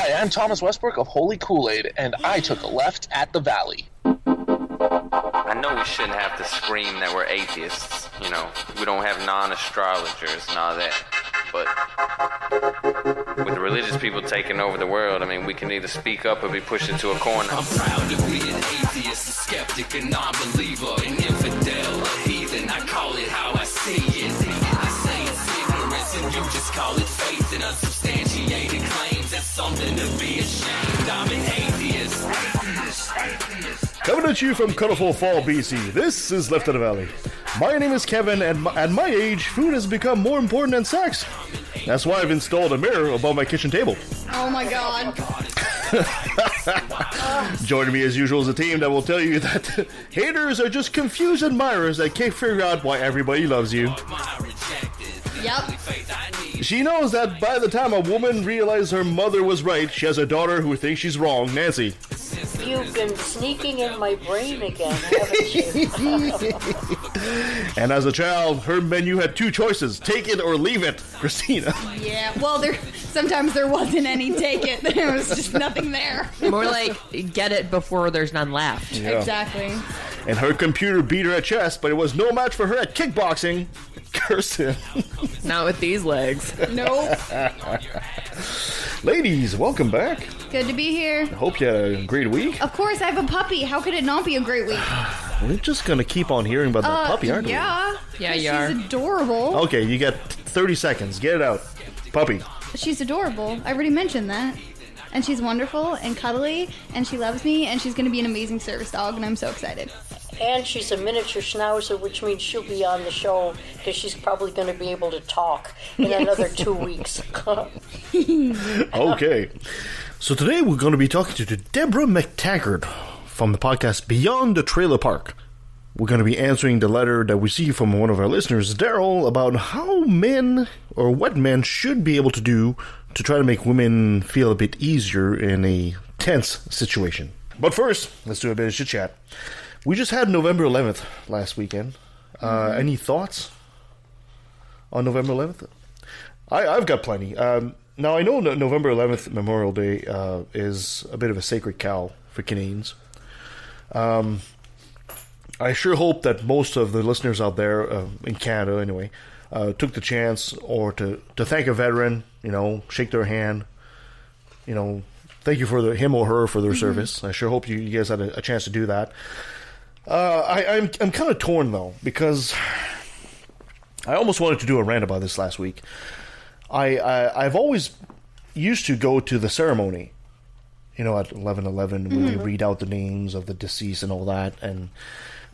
Hi, I'm Thomas Westbrook of Holy Kool-Aid, and I took a left at the Valley. I know we shouldn't have to scream that we're atheists, you know. We don't have non-astrologers and all that. But with the religious people taking over the world, I mean, we can either speak up or be pushed into a corner. I'm proud to be an atheist, a skeptic, a non-believer, an infidel, a heathen. I call it how I see it. I say it's ignorance and you just call it faith in unsubstantiated claims. That's something to be ashamed. I'm an atheist. Coming at you from colorful Fall, BC, this is Left of the Valley. My name is Kevin, and at my age, food has become more important than sex. That's why I've installed a mirror above my kitchen table. Oh my god. Joining me as usual is a team that will tell you that haters are just confused admirers that can't figure out why everybody loves you. Yep. She knows that by the time a woman realizes her mother was right, she has a daughter who thinks she's wrong. Nancy. You've been sneaking in my brain again, haven't you? And as a child, her menu had two choices: take it or leave it. Kristina. Yeah, well, sometimes there wasn't any take it. There was just nothing there. More like, get it before there's none left. Yeah. Exactly. And her computer beat her at chess, but it was no match for her at kickboxing. Kirsten. Not with these legs. Nope. Ladies, welcome back. Good to be here. I hope you had a great week. Of course, I have a puppy. How could it not be a great week? We're just going to keep on hearing about the puppy, aren't we? Yeah, you are. She's adorable. Okay, you got 30 seconds. Get it out. Puppy. She's adorable. I already mentioned that. And she's wonderful and cuddly, and she loves me, and she's going to be an amazing service dog, and I'm so excited. And she's a miniature schnauzer, which means she'll be on the show because she's probably going to be able to talk in another 2 weeks. Okay. So today we're going to be talking to Deborah McTaggart from the podcast Beyond the Trailer Park. We're going to be answering the letter that we received from one of our listeners, Daryl, about how men, or what men should be able to do to try to make women feel a bit easier in a tense situation. But first, let's do a bit of chit-chat. We just had November 11th last weekend. Any thoughts on November 11th? I've got plenty. Now, I know that November 11th, Memorial Day, is a bit of a sacred cow for Canadians. I sure hope that most of the listeners out there, in Canada anyway, took the chance or to thank a veteran, shake their hand, thank you for him or her for their service. I sure hope you guys had a chance to do that. I'm kind of torn, though, because I almost wanted to do a rant about this last week. I've always used to go to the ceremony, at 11:11 when they read out the names of the deceased and all that.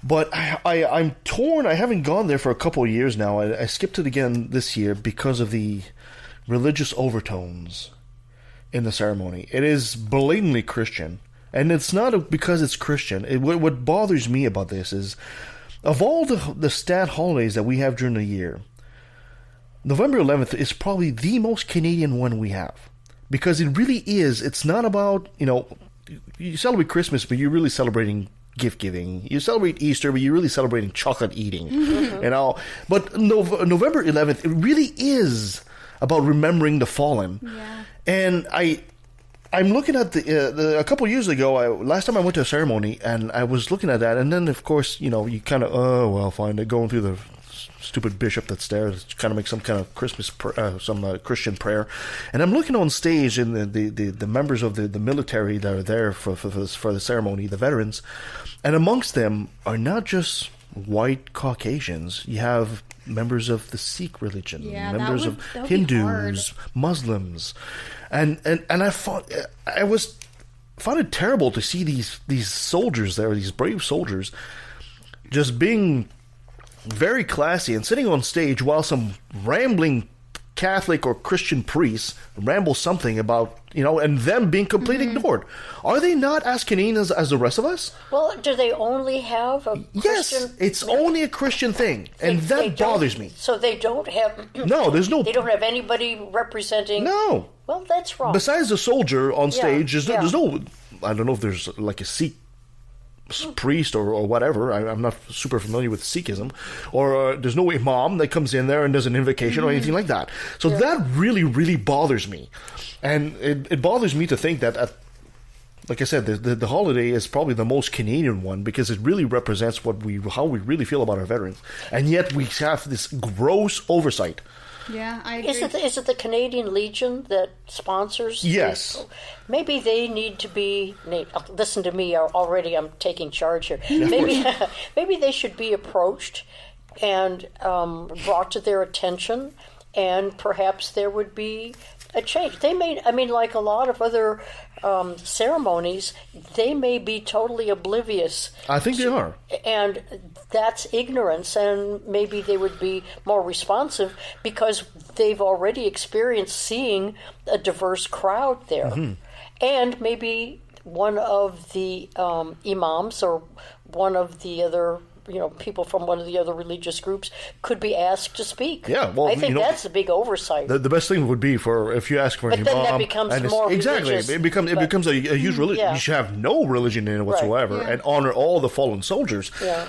But I'm torn. I haven't gone there for a couple of years now. I skipped it again this year because of the religious overtones in the ceremony. It is blatantly Christian. And it's not because it's Christian. What bothers me about this is, of all the stat holidays that we have during the year, November 11th is probably the most Canadian one we have. Because it really is. It's not about, you celebrate Christmas, but you're really celebrating gift giving. You celebrate Easter, but you're really celebrating chocolate eating. But November 11th, it really is about remembering the fallen. Yeah. And I'm looking at a couple years ago, last time I went to a ceremony, and I was looking at that, and then, of course, you kind of, fine, going through the stupid bishop that's there, to kind of make some kind of Christmas, Christian prayer, and I'm looking on stage, and the members of the military that are there for the ceremony, the veterans, and amongst them are not just white Caucasians. You have members of the Sikh religion, members of Hindus, Muslims. And I found it terrible to see these soldiers there, these brave soldiers, just being very classy and sitting on stage while some rambling Catholic or Christian priests ramble something about, and them being completely ignored. Are they not as Canadian as the rest of us? Well, do they only have a Christian? Yes, it's only a Christian thing, and that bothers me. So they don't have... No, there's no... They don't have anybody representing... No. Well, that's wrong. Besides the soldier on stage, there's no... I don't know if there's like a Sikh priest or whatever. I'm not super familiar with Sikhism. Or there's no imam that comes in there and does an invocation or anything like that. So that really, really bothers me. And it bothers me to think that, like I said, the holiday is probably the most Canadian one because it really represents how we really feel about our veterans. And yet we have this gross oversight. Yeah, I agree. Is it the Canadian Legion that sponsors? Yes. Maybe they need to be. Listen to me already. I'm taking charge here. Maybe they should be approached and brought to their attention, and perhaps there would be a change. They may. I mean, like a lot of other ceremonies, they may be totally oblivious. I think they are. And that's ignorance, and maybe they would be more responsive because they've already experienced seeing a diverse crowd there. Mm-hmm. And maybe one of the imams or one of the other people from one of the other religious groups could be asked to speak. Yeah, well, I think that's a big oversight. The best thing would be if you ask for an imam. But then that becomes more religious. It becomes a huge religion. Yeah. You should have no religion in it whatsoever and honor all the fallen soldiers. Yeah.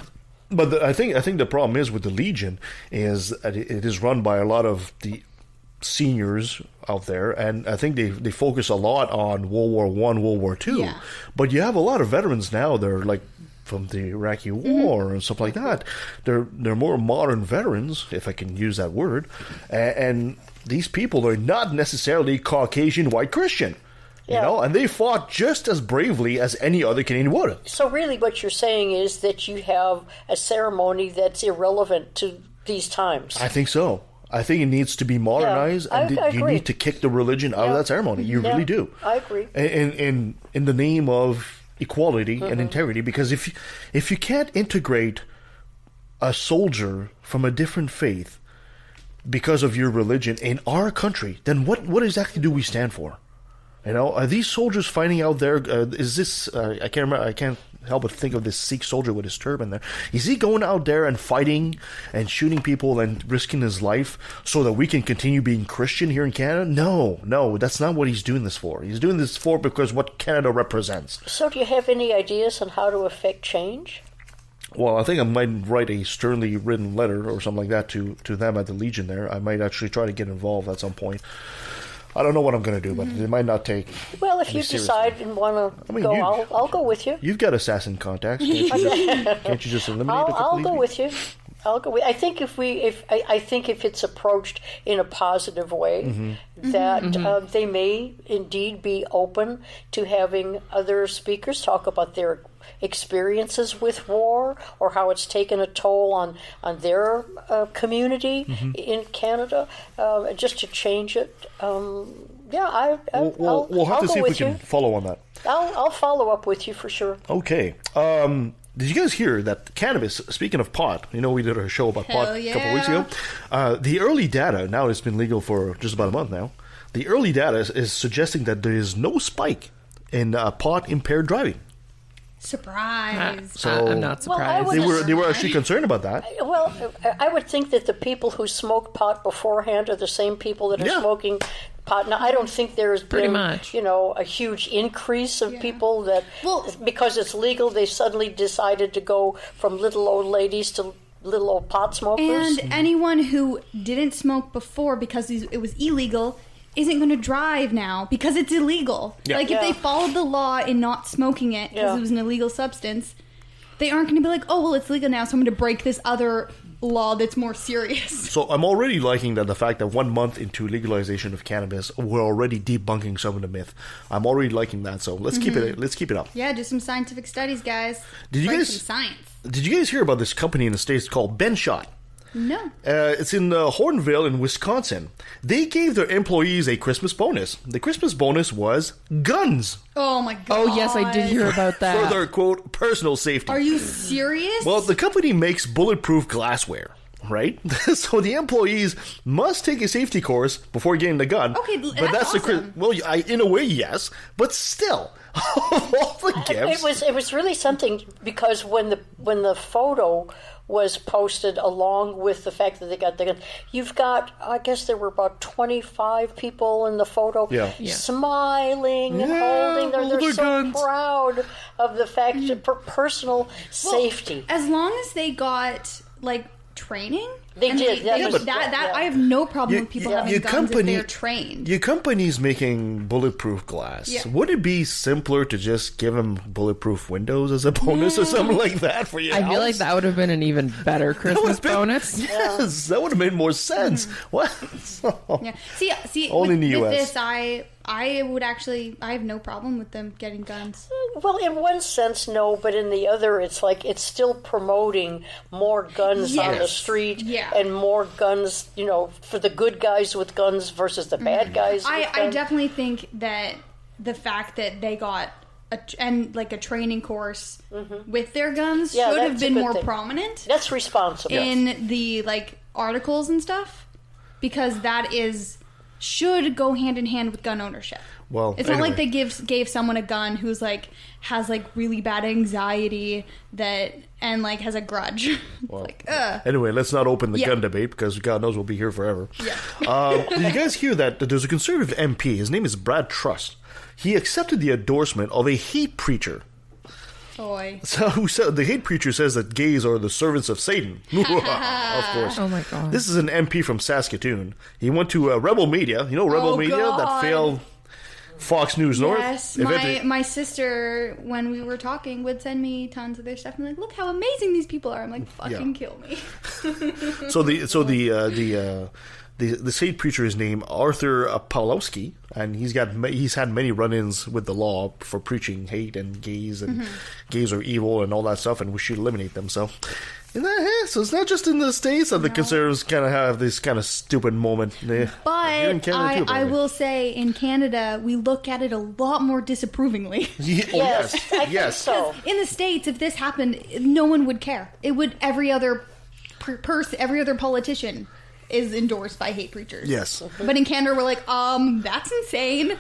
But I think the problem is with the Legion is that it is run by a lot of the seniors out there, and I think they focus a lot on World War I, World War II. Yeah. But you have a lot of veterans now. They're like from the Iraqi War and stuff like that. They're more modern veterans, if I can use that word, and these people are not necessarily Caucasian white Christian. And they fought just as bravely as any other Canadian would. So really what you're saying is that you have a ceremony that's irrelevant to these times. I think so. I think it needs to be modernized, and you need to kick the religion out of that ceremony. You really do. I agree. In the name of equality and integrity, because if you can't integrate a soldier from a different faith because of your religion in our country, then what exactly do we stand for? Are these soldiers fighting out there? Is this? I can't remember. I can't help but think of this Sikh soldier with his turban there. Is he going out there and fighting and shooting people and risking his life so that we can continue being Christian here in Canada? No, that's not what he's doing this for. He's doing this for because what Canada represents. So do you have any ideas on how to affect change? Well, I think I might write a sternly written letter or something like that to them at the Legion there. I might actually try to get involved at some point. I don't know what I'm going to do, but it might not take. Well, if you decide and want to go, I'll go with you. You've got assassin contacts. Can't you just eliminate it? I'll go with you. I think if it's approached in a positive way, that they may indeed be open to having other speakers talk about their experiences with war or how it's taken a toll on their community in Canada, just to change it. We'll have to see if we can follow on that. I'll follow up with you for sure. Okay. Did you guys hear that cannabis, speaking of pot, we did a show about pot a couple weeks ago. The early data, now it's been legal for just about a month now, the early data is suggesting that there is no spike in pot impaired driving. Surprise. So I'm not surprised. They were actually concerned about that. Well, I would think that the people who smoked pot beforehand are the same people that are smoking pot. Now, I don't think there's been, a huge increase of people that, because it's legal, they suddenly decided to go from little old ladies to little old pot smokers. And anyone who didn't smoke before because it was illegal isn't going to drive now because it's illegal. Yeah. Like, if they followed the law in not smoking it because it was an illegal substance, they aren't going to be like, oh, well, it's legal now, so I'm going to break this other law that's more serious. So I'm already liking the fact that 1 month into legalization of cannabis, we're already debunking some of the myth. I'm already liking that, so let's keep it up. Yeah, do some scientific studies, guys. Did you guys hear about this company in the States called Ben Shot? No. It's in Hornville in Wisconsin. They gave their employees a Christmas bonus. The Christmas bonus was guns. Oh, my God. Oh, yes, I did hear about that. For their, quote, personal safety. Are you serious? Well, the company makes bulletproof glassware, right? So the employees must take a safety course before getting the gun. Okay, but that's awesome. Well, in a way, yes, but still, all the gifts. It was really something because when the photo was posted along with the fact that they got the gun. You've got, I guess there were about 25 people in the photo smiling and holding they're so guns. proud of the fact that for personal safety. As long as they got, like, training. They did. I have no problem with people having guns if they're trained. Your company's making bulletproof glass. Yeah. Would it be simpler to just give them bulletproof windows as a bonus or something like that for your I house? feel like that would have been an even better Christmas bonus. Yes, that would have made more sense. What? Yeah. See. Only in the with US. this, I would actually. I have no problem with them getting guns. Well, in one sense, no, but in the other, it's like it's still promoting more guns on the street and more guns, for the good guys with guns versus the bad guys with guns. I definitely think that the fact that they got a training course with their guns should have been more prominent. That's responsible. In the, articles and stuff, because that should go hand in hand with gun ownership. Well, it's not like they gave someone a gun who's has really bad anxiety and has a grudge. Well, anyway, let's not open the gun debate because God knows we'll be here forever. Yeah. Did you guys hear that there's a conservative MP? His name is Brad Truss. He accepted the endorsement of a hate preacher. Boy. So the hate preacher says that gays are the servants of Satan. Of course. Oh my God. This is an MP from Saskatoon. He went to Rebel Media. You know Rebel Media that failed Fox News North? Yes. My sister, when we were talking, would send me tons of their stuff and look how amazing these people are. I'm like, fucking kill me. The hate preacher is named Arthur Pawlowski, and he's had many run-ins with the law for preaching hate and gays gays are evil and all that stuff, and we should eliminate them. So it's not just in the States that the conservatives kind of have this kind of stupid moment. But I will say, in Canada, we look at it a lot more disapprovingly. Yes, I think so. In the States, if this happened, no one would care. It would every other politician is endorsed by hate preachers. Yes. But in Canada, we're like, that's insane.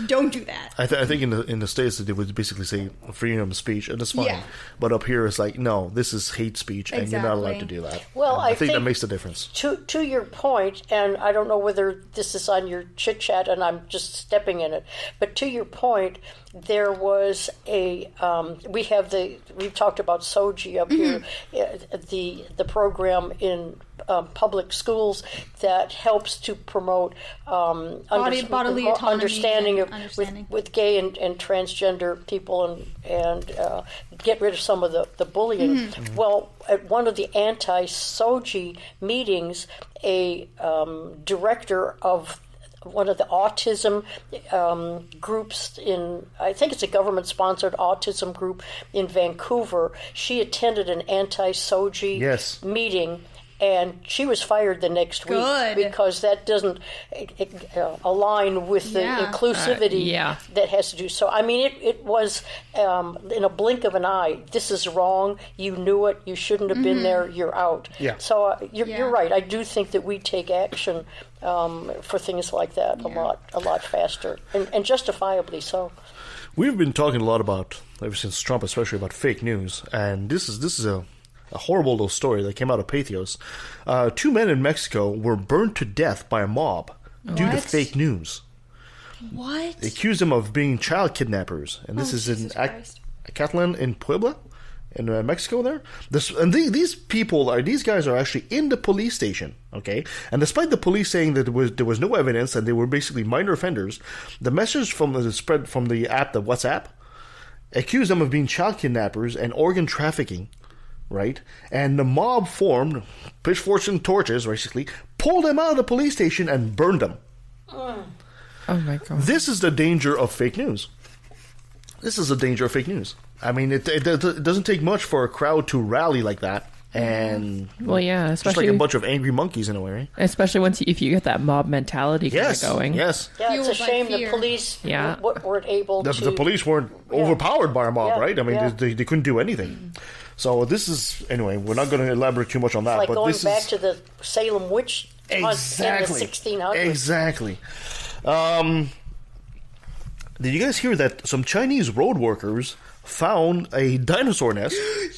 Don't do that. I think in the States they would basically say freedom of speech, and it's fine. Yeah. But up here it's like, no, this is hate speech, and you're not allowed to do that. Well, I think that makes a difference. To your point, and I don't know whether this is on your chit chat, and I'm just stepping in it, but to your point, there was we've talked about SOGI up here, the program in public schools that helps to promote bodily autonomy, understanding with gay and transgender people and get rid of some of the bullying. Well, at one of the anti-SOGI meetings, a director of one of the autism groups I think it's a government-sponsored autism group in Vancouver, she attended an anti-SOGI meeting, and she was fired the next week because that doesn't align with the inclusivity that has to do. So, I mean, it was in a blink of an eye. This is wrong. You knew it. You shouldn't have been there. You're out. Yeah. So you're right. I do think that we take action for things like that a lot faster, and justifiably so. We've been talking a lot about, ever since Trump, especially about fake news, and this is a horrible little story that came out of Pathos. 2 men in Mexico were burned to death by a mob due to fake news. What? They accused them of being child kidnappers, and this is in Acatlan in Puebla, in Mexico. There, these guys are actually in the police station. Okay, and despite the police saying that there was no evidence and they were basically minor offenders, the message from the spread from the app, the WhatsApp, accused them of being child kidnappers and organ trafficking. Right? And the mob formed, pitchforks and torches, basically, pulled them out of the police station and burned them. Oh my God. This is the danger of fake news. I mean, it doesn't take much for a crowd to rally like that. And especially just like a bunch of angry monkeys in a way, right? Especially if you get that mob mentality going. Yes. Yeah, it's a shame the police weren't able to. The police weren't overpowered by a mob, right? I mean, they couldn't do anything. So this is, anyway, we're not going to elaborate too much on that. It's like but going this back to the Salem witch hunt in the 1600s. Exactly. Did you guys hear that some Chinese road workers found a dinosaur nest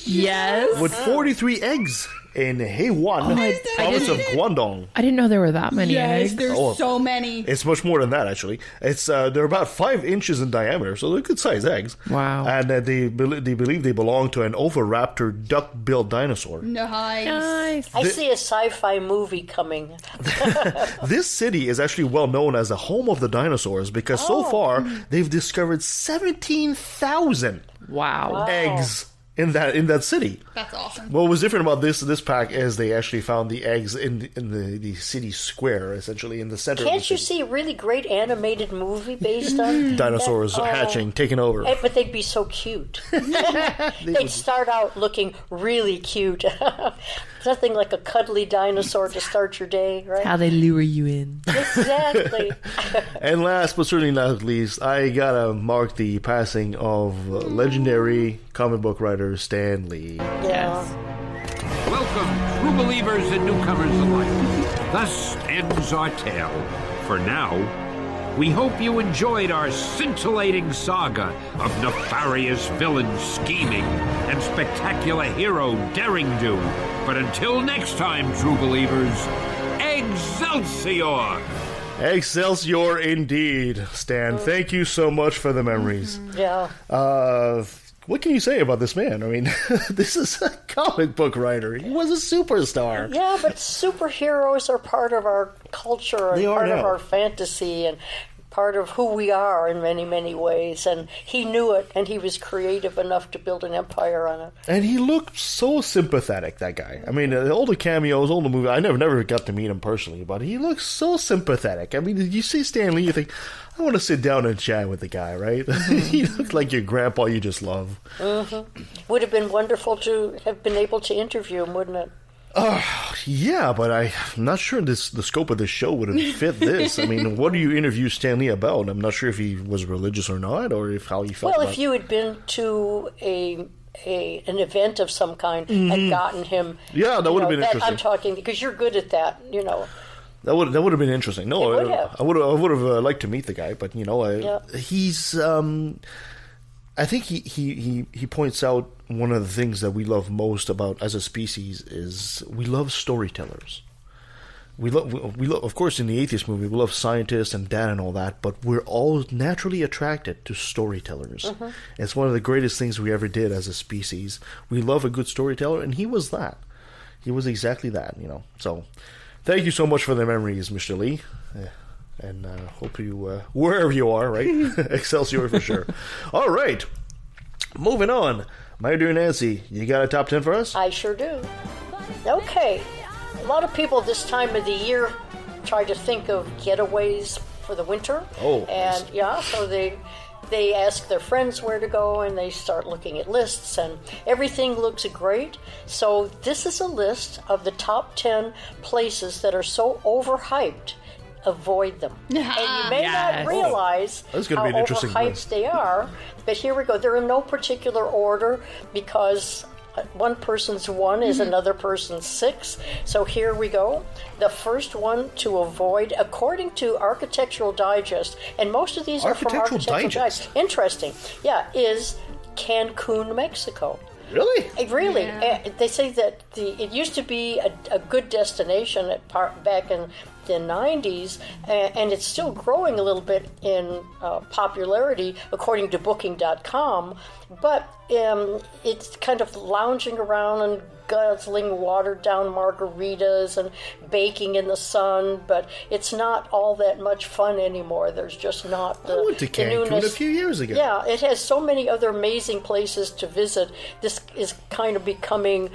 Yes. with 43 eggs in Heiwan, province of Guangdong. I didn't know there were that many eggs. There's so many. It's much more than that, actually. It's they're about 5 inches in diameter, so they're good-sized eggs. Wow. And they believe they belong to an oviraptor duck-billed dinosaur. Nice. I see a sci-fi movie coming. This city is actually well known as the home of the dinosaurs because so far they've discovered 17,000 Wow. eggs in that city. That's awesome. What was different about this pack is they actually found the eggs in the city square, essentially in the center. Can't of the you city. see a really great animated movie based on Dinosaurs hatching, taking over. But they'd be so cute. They'd start out looking really cute. Nothing like a cuddly dinosaur to start your day, right? How they lure you in. Exactly. And last but certainly not least, I gotta mark the passing of legendary comic book writer Stan Lee. Yeah. Welcome, true believers and newcomers alike. Thus ends our tale. For now, we hope you enjoyed our scintillating saga of nefarious villain scheming and spectacular hero daring do. But until next time, true believers, Excelsior! Excelsior indeed, Stan. Thank you so much for the memories. Yeah. What can you say about this man? I mean, this is a comic book writer. He was a superstar. Yeah, but superheroes are part of our culture and part of our fantasy and part of who we are in many, many ways. And he knew it, and he was creative enough to build an empire on it. And he looked so sympathetic, that guy. I mean, all the cameos, all the movies, I never got to meet him personally, but he looks so sympathetic. I mean, you see Stan Lee, you think, I want to sit down and chat with the guy, right? He looks like your grandpa you just love. Would have been wonderful to have been able to interview him, wouldn't it? Yeah, but I'm not sure the scope of this show would have fit this. I mean, what do you interview Stan Lee about? I'm not sure if he was religious or not, or how he felt. Well, if you had been to an event of some kind and gotten him, yeah, that would have been interesting. I'm talking because you're good at that, you know. That would have been interesting. No, It would have. I would have liked to meet the guy, but he's. I think he points out one of the things that we love most about as a species is we love storytellers. We love, of course, in the Atheist movie, we love scientists and data and all that, but we're all naturally attracted to storytellers. It's one of the greatest things we ever did as a species. We love a good storyteller, and he was that. He was exactly that, So, thank you so much for the memories, Mr. Lee. And hope you, wherever you are, right? Excelsior for sure. All right. Moving on. My dear Nancy, you got a top 10 for us? I sure do. Okay. A lot of people this time of the year try to think of getaways for the winter. Oh. And so they ask their friends where to go, and they start looking at lists, and everything looks great. So this is a list of the top 10 places that are so overhyped. Avoid them. And you may not realize how overhyped they are, but here we go. They're in no particular order because one person's 1 is another person's 6. So here we go. The first one to avoid, according to Architectural Digest, and most of these are from Architectural Digest. Interesting. Yeah, is Cancun, Mexico. Really? Really. Yeah. They say that it used to be a good destination back in the 90s, and it's still growing a little bit in popularity according to Booking.com, but it's kind of lounging around and guzzling watered-down margaritas and baking in the sun, but it's not all that much fun anymore. There's just not the I went to Cancun a few years ago. Yeah, it has so many other amazing places to visit. This is kind of becoming,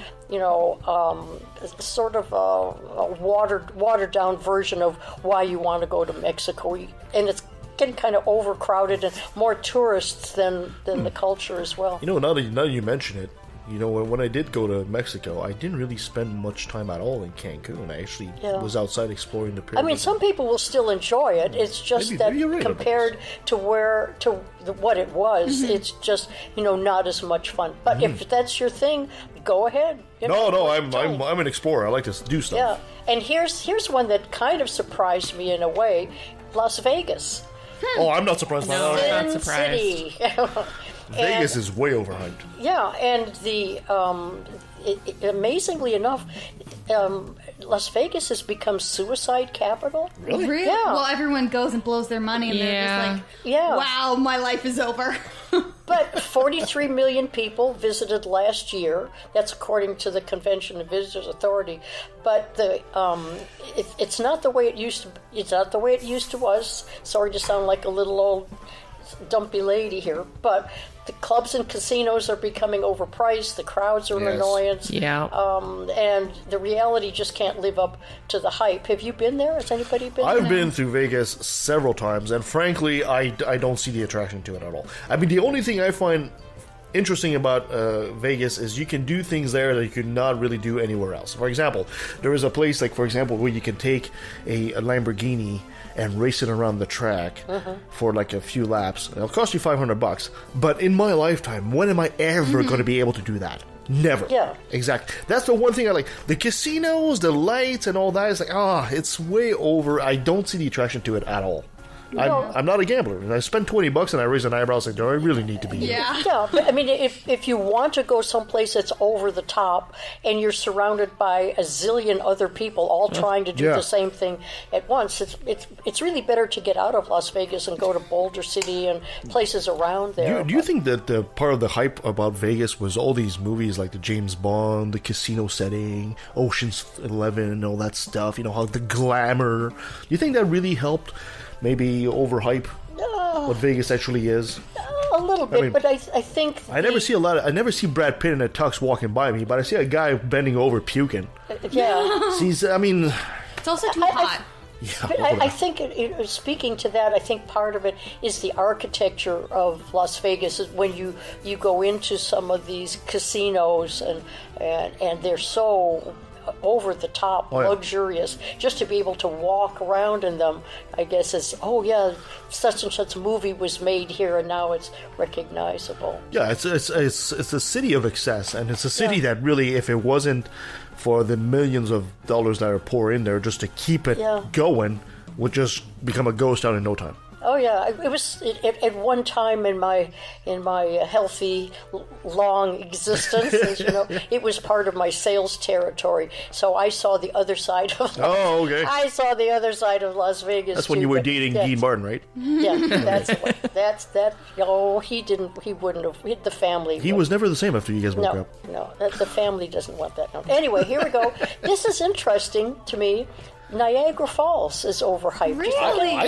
sort of a watered-down version of why you want to go to Mexico, and it's getting kind of overcrowded and more tourists than the culture as well. Now that you mention it, when I did go to Mexico, I didn't really spend much time at all in Cancun. I actually was outside exploring the pyramids. I mean, some people will still enjoy it. It's just maybe you're right compared to what it was, it's just not as much fun. But if that's your thing, go ahead. No, I'm an explorer. I like to do stuff. Yeah, and here's one that kind of surprised me in a way: Las Vegas. Oh, I'm not surprised by No. that. Not Sin surprised. City. Vegas is way overhyped. Yeah, and the amazingly enough, Las Vegas has become suicide capital. Really? Yeah. Well, everyone goes and blows their money, and they're just like, Yeah. wow, my life is over. But 43 million people visited last year. That's according to the Convention and Visitors Authority. But it's not the way it used to. It's not the way it used to was. Sorry to sound like a little old dumpy lady here, but the clubs and casinos are becoming overpriced. The crowds are an annoyance. Yeah. And the reality just can't live up to the hype. Have you been there? Has anybody been there? I've been through Vegas several times, and frankly, I don't see the attraction to it at all. I mean, the only thing I find interesting about Vegas is you can do things there that you could not really do anywhere else. For example, there is a place, like, for example, where you can take a Lamborghini and race it around the track for like a few laps. It'll cost you $500, but in my lifetime, when am I ever going to be able to do that? Never. Yeah. Exactly. That's the one thing I like. The casinos, the lights, and all that is like, it's way over. I don't see the attraction to it at all. I'm not a gambler. And I spend $20 and I raise an eyebrow and say, do I really need to be here? Yeah, but I mean, if you want to go someplace that's over the top and you're surrounded by a zillion other people all trying to do the same thing at once, it's really better to get out of Las Vegas and go to Boulder City and places around there. Do you think that the part of the hype about Vegas was all these movies like the James Bond, the casino setting, Ocean's 11, and all that stuff? You know, how the glamour. Do you think that really helped maybe overhype what Vegas actually is? A little bit, but I think I never see Brad Pitt in a tux walking by me, but I see a guy bending over puking. Yeah. It's also too hot. But I think, speaking to that, I think part of it is the architecture of Las Vegas. Is when you go into some of these casinos and they're so over the top, luxurious, just to be able to walk around in them, I guess is, such and such movie was made here and now it's recognizable. Yeah, it's a city of excess, and it's a city that really, if it wasn't for the millions of dollars that are poured in there just to keep it going, would just become a ghost town in no time. Oh yeah, it was at one time in my healthy, long existence. As you know, it was part of my sales territory. So I saw the other side of. I saw the other side of Las Vegas. That's when you were dating Dean Martin, right? Yeah, that's that. Oh, he wouldn't have. The family. He was never the same after you guys broke up. No, the family doesn't want that. No. Anyway, here we go. This is interesting to me. Niagara Falls is overhyped. Really?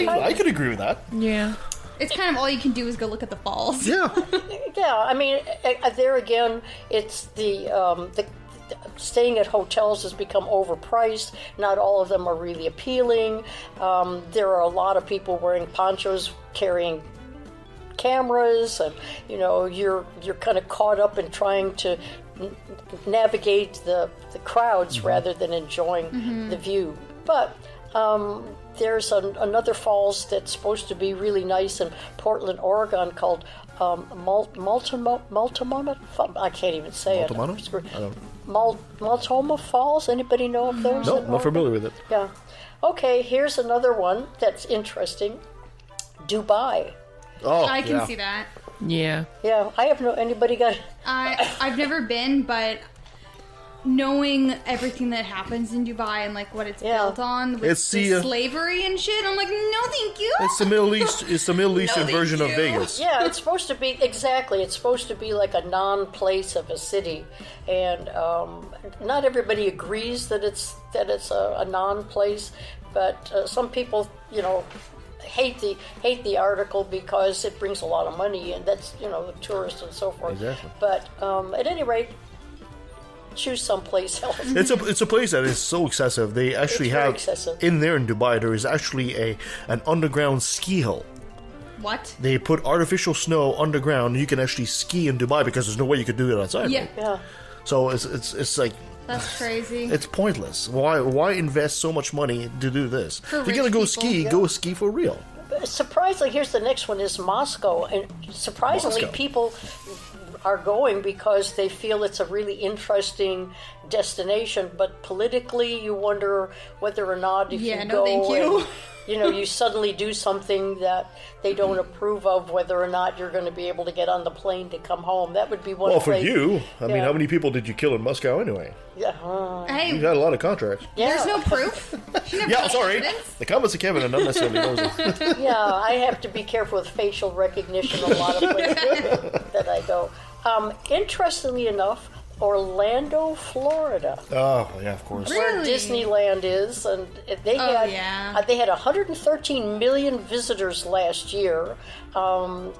I could agree with that. Yeah. It's kind of all you can do is go look at the falls. Yeah. Yeah, I mean, there again, it's the staying at hotels has become overpriced. Not all of them are really appealing. There are a lot of people wearing ponchos, carrying cameras, and you're kind of caught up in trying to navigate the crowds rather than enjoying the view. But there's another falls that's supposed to be really nice in Portland, Oregon, called Multnomah. I can't even say it. Multnomah Falls. Anybody know of those? No, not familiar with it. Yeah. Okay, here's another one that's interesting. Dubai. Oh, I can see that. Yeah. Yeah, I have anybody got. I've never been, but knowing everything that happens in Dubai and like what it's built on with the slavery and shit, I'm like, no, thank you. It's the Middle East. It's the Middle Eastern version of Vegas. Yeah, it's supposed to be exactly. It's supposed to be like a non-place of a city, and not everybody agrees that it's a non-place, but some people, hate the article because it brings a lot of money, and that's the tourists and so forth. Exactly. But at any rate, choose someplace else. It's a place that is so excessive. They actually have in there in Dubai. There is actually an underground ski hill. What? They put artificial snow underground. You can actually ski in Dubai because there's no way you could do it outside. Yeah. Right? Yeah. So it's like. That's crazy. It's pointless. Why invest so much money to do this? If you're gonna go ski, go ski for real. Surprisingly, here's the next one: is Moscow, and surprisingly, people are going because they feel it's a really interesting destination. But politically, you wonder whether or not if you go. Thank you. you suddenly do something that they don't approve of, whether or not you're going to be able to get on the plane to come home. That would be one. Well, for you, I mean, how many people did you kill in Moscow anyway? Yeah. Hey, You got a lot of contracts. there's no proof. Yeah, sorry. The comments of Kevin are not necessarily those. Yeah, I have to be careful with facial recognition a lot of places that I go. Interestingly enough, Orlando, Florida. Oh, yeah, of course. Where Disneyland is, and they had 113 million visitors last year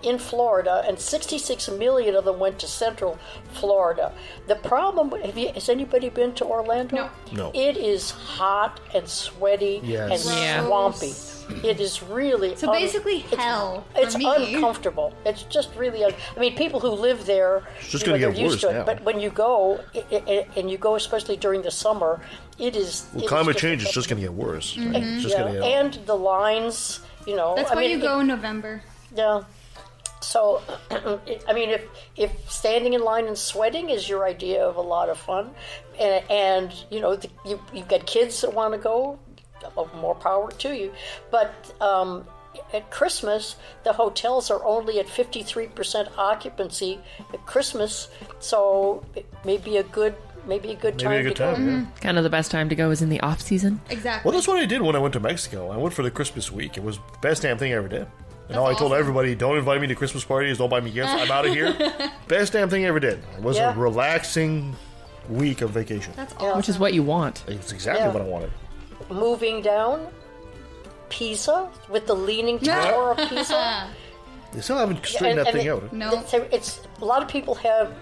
in Florida, and 66 million of them went to Central Florida. The problem, has anybody been to Orlando? No. It is hot and sweaty and swampy. It is really basically hell. It's for me. uncomfortable. It's just really. I mean, people who live there, it's just going to get worse now. But when you go, and you go especially during the summer, it is. Well, climate change is just going to get worse. Right? It's just gonna get and the lines, That's why you go in November. Yeah. So, I mean, if standing in line and sweating is your idea of a lot of fun, and you've got kids that want to go, more power to you. But at Christmas, the hotels are only at 53% occupancy at Christmas, so it may be a good time to go. Yeah. Kind of the best time to go is in the off season. Exactly. Well, that's what I did when I went to Mexico. I went for the Christmas week. It was the best damn thing I ever did. And I told everybody, don't invite me to Christmas parties, don't buy me gifts, I'm out of here. Best damn thing I ever did. It was a relaxing week of vacation. That's awesome. Which is what you want. It's exactly what I wanted. Moving down, Pisa, with the Leaning Tower of Pisa. They still haven't straightened that thing out. No. It's a lot of people have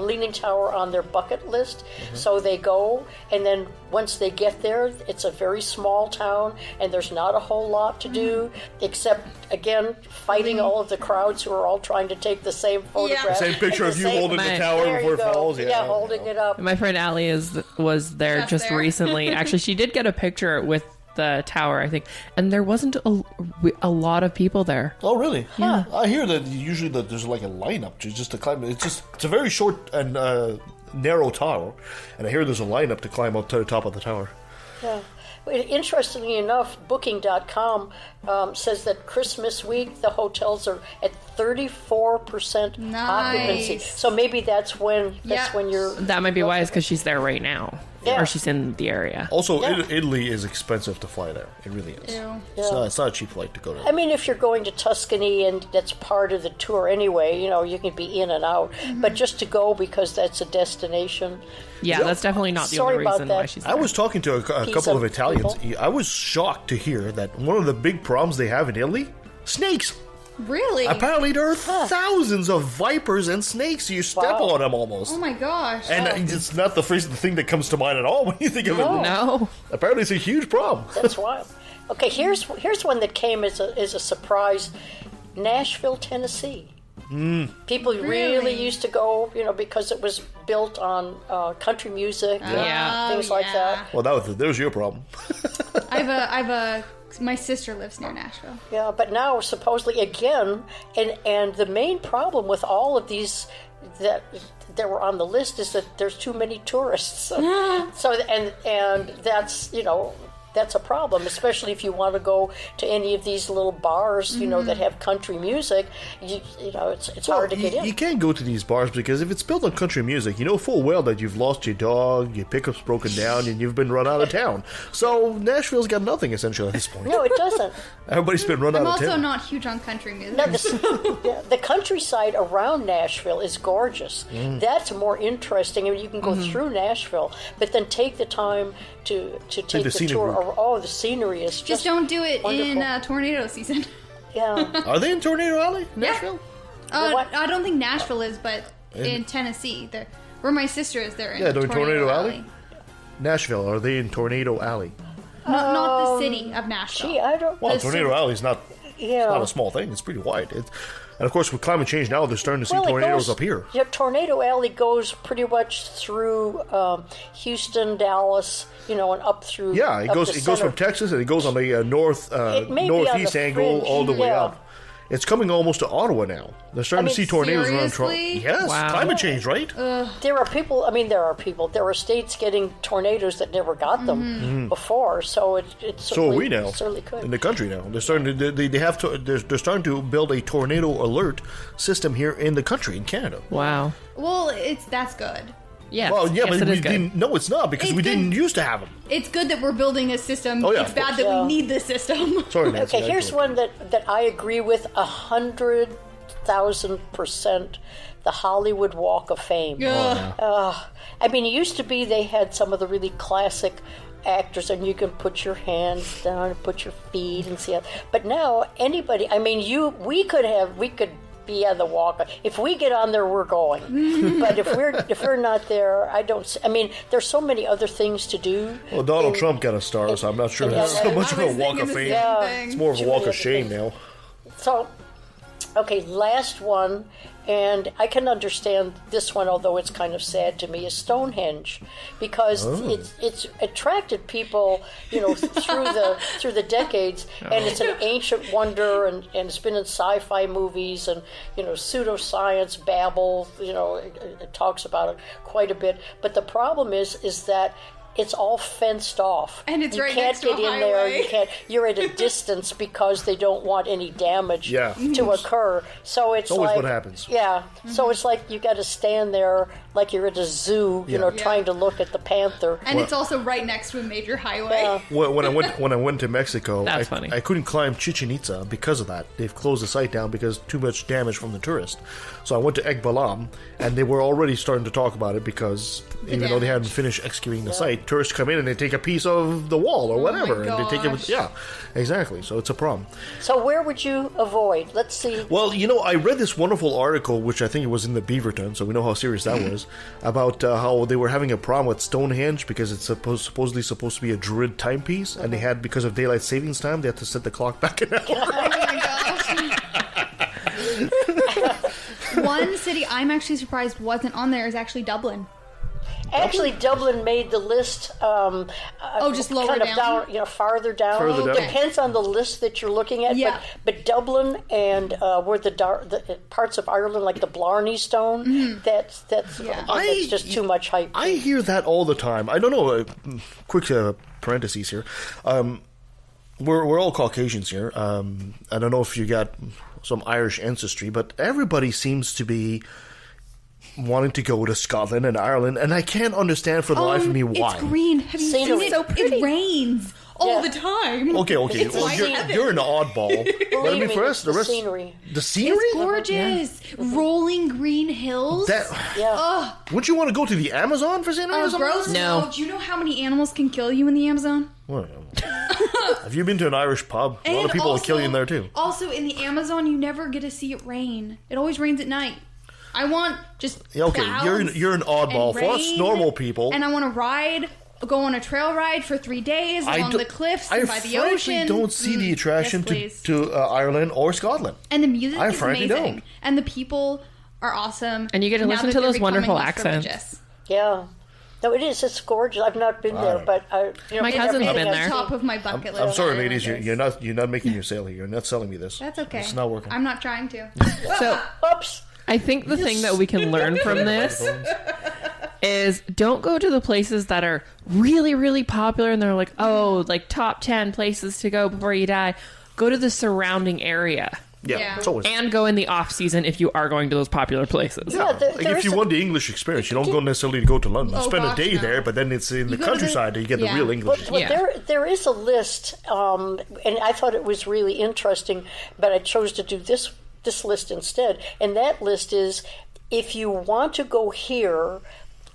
Leaning Tower on their bucket list, so they go, and then once they get there, it's a very small town, and there's not a whole lot to do, except, again, fighting all of the crowds who are all trying to take the same photograph. Same picture of you holding the tower There before you it go. falls. Yeah, holding it up. My friend Allie was there just recently. Actually, she did get a picture with the tower, I think, and there wasn't a lot of people there. Oh, really? Yeah. I hear that usually there's like a lineup just to climb. It's a very short and narrow tower, and I hear there's a lineup to climb up to the top of the tower. Yeah. Interestingly enough, Booking.com says that Christmas week the hotels are at 34% occupancy. So maybe that's when you're. That might be wise because she's there right now, or she's in the area. Also, Italy is expensive to fly there. It really is. Ew. It's not a cheap flight to go there. I mean, if you're going to Tuscany and that's part of the tour anyway, you can be in and out. But just to go because that's a destination. Yeah, that's definitely not the Sorry only about reason that. why she's there. I was talking to a couple of Italians. I was shocked to hear that one of the big problems they have in Italy, snakes. Really? Apparently there are thousands of vipers and snakes. You step on them almost. Oh my gosh. And it's not the first thing that comes to mind at all when you think of it. No. Apparently it's a huge problem. That's wild. Okay, here's one that came as a surprise. Nashville, Tennessee. People really used to go, because it was built on country music, things like that. Well, that was your problem. My sister lives near Nashville. Yeah, but now supposedly again, and the main problem with all of these that were on the list is that there's too many tourists. And that's a problem, especially if you want to go to any of these little bars, that have country music. It's hard to get in. You can't go to these bars because if it's built on country music, you know full well that you've lost your dog, your pickup's broken down, and you've been run out of town. So Nashville's got nothing essentially at this point. No, it doesn't. Everybody's been run out of town. I'm also not huge on country music. No, the countryside around Nashville is gorgeous. That's more interesting. I mean, you can go through Nashville, but then take the time to take the tour. The scenery is just don't do it wonderful. in tornado season. Yeah. Are they in Tornado Alley, Nashville? I don't think Nashville is, but in Tennessee, where my sister is, they're in Tornado Alley. Nashville, are they in Tornado Alley? Not the city of Nashville. Gee, I don't. Well, Tornado Alley is not. It's not a small thing. It's pretty wide. And of course, with climate change now, they're starting to see tornadoes up here. Yeah, Tornado Alley goes pretty much through Houston, Dallas, and up through. Yeah, it goes from Texas and it goes on the northeast angle all the way up. It's coming almost to Ottawa now. They're starting to see tornadoes around Toronto. Yes, climate change, right? There are states getting tornadoes that never got them before, so it's so are we now. Certainly could. In the country now. They're starting to they're starting to build a tornado alert system here in the country, in Canada. Wow. Well, that's good. Yes. Well, yeah, yes, but we good. didn't. No, it's not because we didn't used to have them. It's good that we're building a system. Oh, yeah, it's bad that we need this system. Sorry, Nancy. Okay, here's one that I agree with 100,000%. The Hollywood Walk of Fame. Yeah. I mean, it used to be they had some of the really classic actors, and you can put your hands down and put your feet and see. But now anybody, I mean, we could be on the walk. If we get on there, we're going. But if we're not there, I mean, there's so many other things to do. Well, Donald Trump got a star, so I'm not sure that's so much of a walk of fame. It's more of a walk of shame now. So, okay, last one, and I can understand this one, although it's kind of sad to me, is Stonehenge, because it's attracted people, through the decades, and it's an ancient wonder, and it's been in sci-fi movies, and pseudoscience babble, it talks about it quite a bit. But the problem is that it's all fenced off, and it's right can't next to get a in highway. there. You can't. You're at a distance because they don't want any damage to occur. So it's always like what happens. Yeah. So it's like you got to stand there like you're at a zoo, trying to look at the panther. And it's also right next to a major highway. When I went to Mexico, That's funny. I couldn't climb Chichen Itza because of that. They've closed the site down because too much damage from the tourists. So I went to Ekbalam, and they were already starting to talk about it because even though they hadn't finished excavating the site, tourists come in and they take a piece of the wall or whatever, and they take it. Yeah, exactly. So it's a problem. So where would you avoid? Let's see. Well, I read this wonderful article, which I think it was in the Beaverton, so we know how serious that was, about how they were having a problem with Stonehenge because it's supposedly supposed to be a Druid timepiece, and they had, because of daylight savings time, they had to set the clock back an hour. Oh my gosh. One city I'm actually surprised wasn't on there is actually Dublin. Actually, Dublin made the list. Just lower kind of down? Farther down. Further down. Depends on the list that you're looking at. Yeah. But Dublin and where the parts of Ireland, like the Blarney Stone, that's just too much hype. I hear that all the time. I don't know. Quick parentheses here. We're all Caucasians here. I don't know if you got some Irish ancestry, but everybody seems to be wanting to go to Scotland and Ireland, and I can't understand for the life of me why. It's green. Have you seen it? So pretty. It rains all the time. Okay. Well, you're an oddball. But I mean, for us, the scenery. The scenery? It's gorgeous. Rolling green hills. Wouldn't you want to go to the Amazon for scenery or something? Gross. No. Do you know how many animals can kill you in the Amazon? Well, have you been to an Irish pub? A lot of people will kill you in there too. Also, in the Amazon, you never get to see it rain. It always rains at night. I want just clouds you're an oddball. For us normal people, and I want to go on a trail ride for 3 days along the cliffs and by the ocean. I don't see the attraction to Ireland or Scotland. And the music is amazing. Don't. And the people are awesome. And you get to listen to those wonderful accents. Religious. Yeah. No, it is. It's gorgeous. I've not been there, but my cousin's been there. Top of my bucket list. I'm sorry, ladies. You're not making your sale here. You're not selling me this. That's okay. It's not working. I'm not trying to. So, oops. I think the thing that we can learn from this is don't go to the places that are really, really popular and they're like, top 10 places to go before you die. Go to the surrounding area. Yeah. It's always. And go in the off season if you are going to those popular places. Yeah, if you want the English experience, you don't go necessarily to go to London. Spend a day there, but then it's in the countryside that you get the real English experience. There is a list, and I thought it was really interesting, but I chose to do this list instead. And that list is, if you want to go here,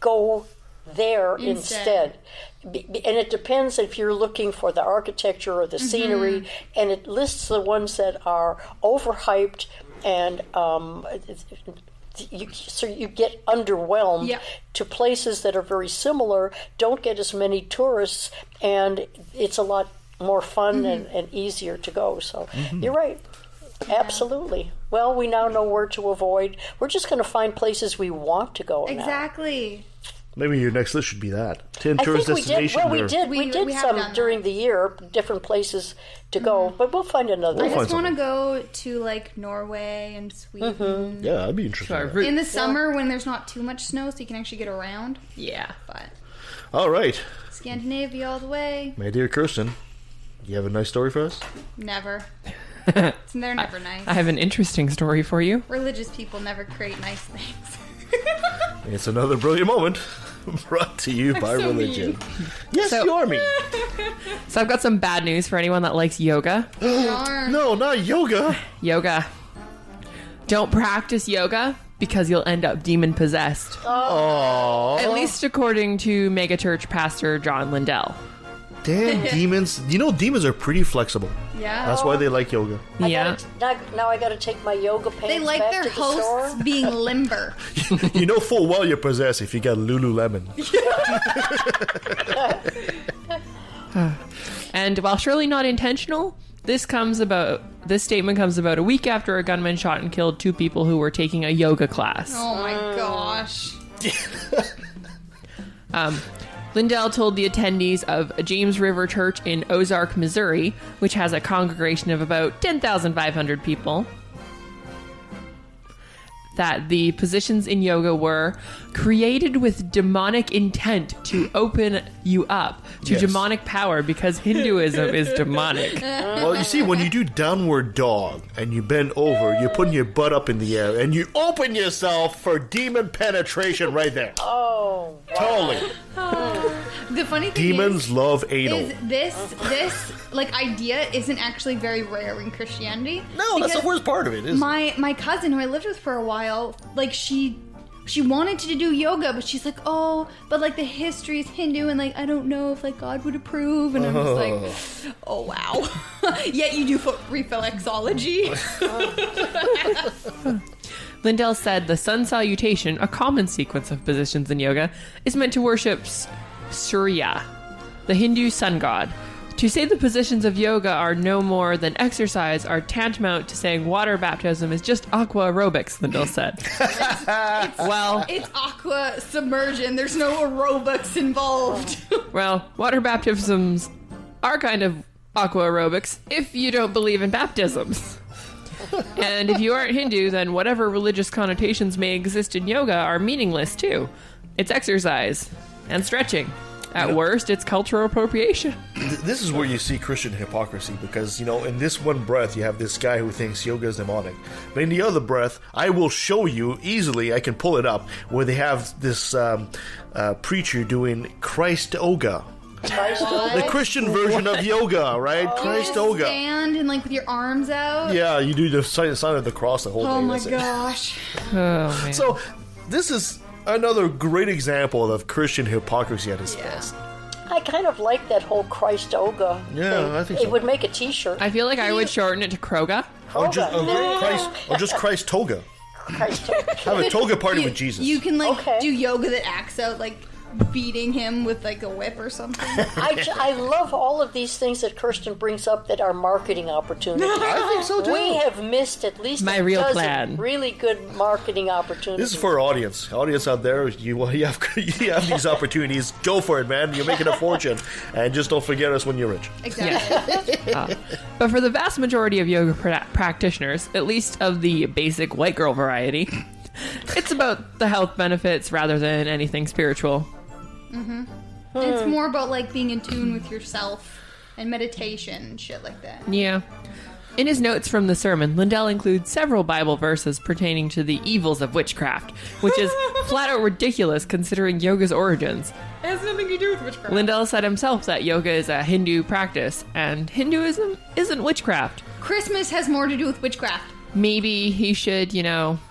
go there instead. And it depends if you're looking for the architecture or the scenery, and it lists the ones that are overhyped and so you get underwhelmed to places that are very similar, don't get as many tourists, and it's a lot more fun and easier to go. So you're right. Absolutely. Well, we now know where to avoid. We're just going to find places we want to go. Exactly. Maybe your next list should be that 10 I tourist think we did. destinations. Well, we or- did. We did we have some done during the year, different places to go. But we'll find another. I one. just want to go to like Norway and Sweden Yeah, I'd be interested. in the summer when there's not too much snow, so you can actually get around. Yeah. But All right, Scandinavia all the way. my dear Kirsten, you have a nice story for us? Never. They're never nice. I have an interesting story for you. Religious people never create nice things. It's another brilliant moment brought to you by so religion. mean. Yes, So- you are me. So I've got some bad news for anyone that likes yoga. Darn. No, not yoga. Yoga. Don't practice yoga because you'll end up demon possessed. Oh, At least according to megachurch pastor John Lindell. damn demons. You know, demons are pretty flexible. Yeah. That's why they like yoga. Yeah. Now I got to take my yoga pants They like back their to the store. hosts being limber. You know full well you're possessed if you got Lululemon. And while surely not intentional, this statement comes about a week after a gunman shot and killed 2 people who were taking a yoga class. Oh my gosh. Lindell told the attendees of a James River Church in Ozark, Missouri, which has a congregation of about 10,500 people, that the positions in yoga were created with demonic intent to open you up to Yes. demonic power because Hinduism is demonic. Well, you see, when you do downward dog and you bend over, you're putting your butt up in the air and you open yourself for demon penetration right there. Oh, Totally. The funny thing Demons love anal. is this like idea isn't actually very rare in Christianity. No, that's the Because worst part of it, isn't it? My cousin who I lived with for a while, like she wanted to do yoga, but she's like, oh, but like the history is Hindu, and like I don't know if like God would approve, and I'm just like, oh wow. Yet you do reflexology. Lindell said the sun salutation, a common sequence of positions in yoga, is meant to worship Surya, the Hindu sun god. To say the positions of yoga are no more than exercise are tantamount to saying water baptism is just aqua aerobics, Lindell said. Well, It's aqua submersion. There's no aerobics involved. well, water baptisms are kind of aqua aerobics if you don't believe in baptisms. And if you aren't Hindu, then whatever religious connotations may exist in yoga are meaningless too. It's exercise and stretching. At worst, it's cultural appropriation. This is where you see Christian hypocrisy because, you know, in this one breath, you have this guy who thinks yoga is demonic. But in the other breath, I will show you easily, I can pull it up, where they have this preacher doing Christ Yoga. The Christian version of yoga, right? Christ Yoga. Stand and like with your arms out. Yeah, you do the sign of the cross the whole day. Oh my that's it. gosh. Oh, man. So, this is another great example of Christian hypocrisy at its best. I kind of like that whole Christ yoga Yeah, thing. I think It so. would make a T-shirt. I feel like I would shorten it to Kroga. Or just, Yoga. Christ, Christ toga. Christ yoga. Have a toga party with Jesus. You can like Okay. do yoga that acts out like beating him with like a whip or something. I love all of these things that Kirsten brings up that are marketing opportunities. I think so too. We have missed at least My a real dozen plan. really good marketing opportunities. This is for our audience. Audience out there, you have these opportunities. Go for it, man. You're making a fortune. And just don't forget us when you're rich. Exactly. But for the vast majority of yoga practitioners, at least of the basic white girl variety, it's about the health benefits rather than anything spiritual. It's more about like being in tune with yourself and meditation and shit like that. Yeah. In his notes from the sermon, Lindell includes several Bible verses pertaining to the evils of witchcraft, which is flat out ridiculous considering yoga's origins. It has nothing to do with witchcraft. Lindell said himself that yoga is a Hindu practice, and Hinduism isn't witchcraft. Christmas has more to do with witchcraft. Maybe he should,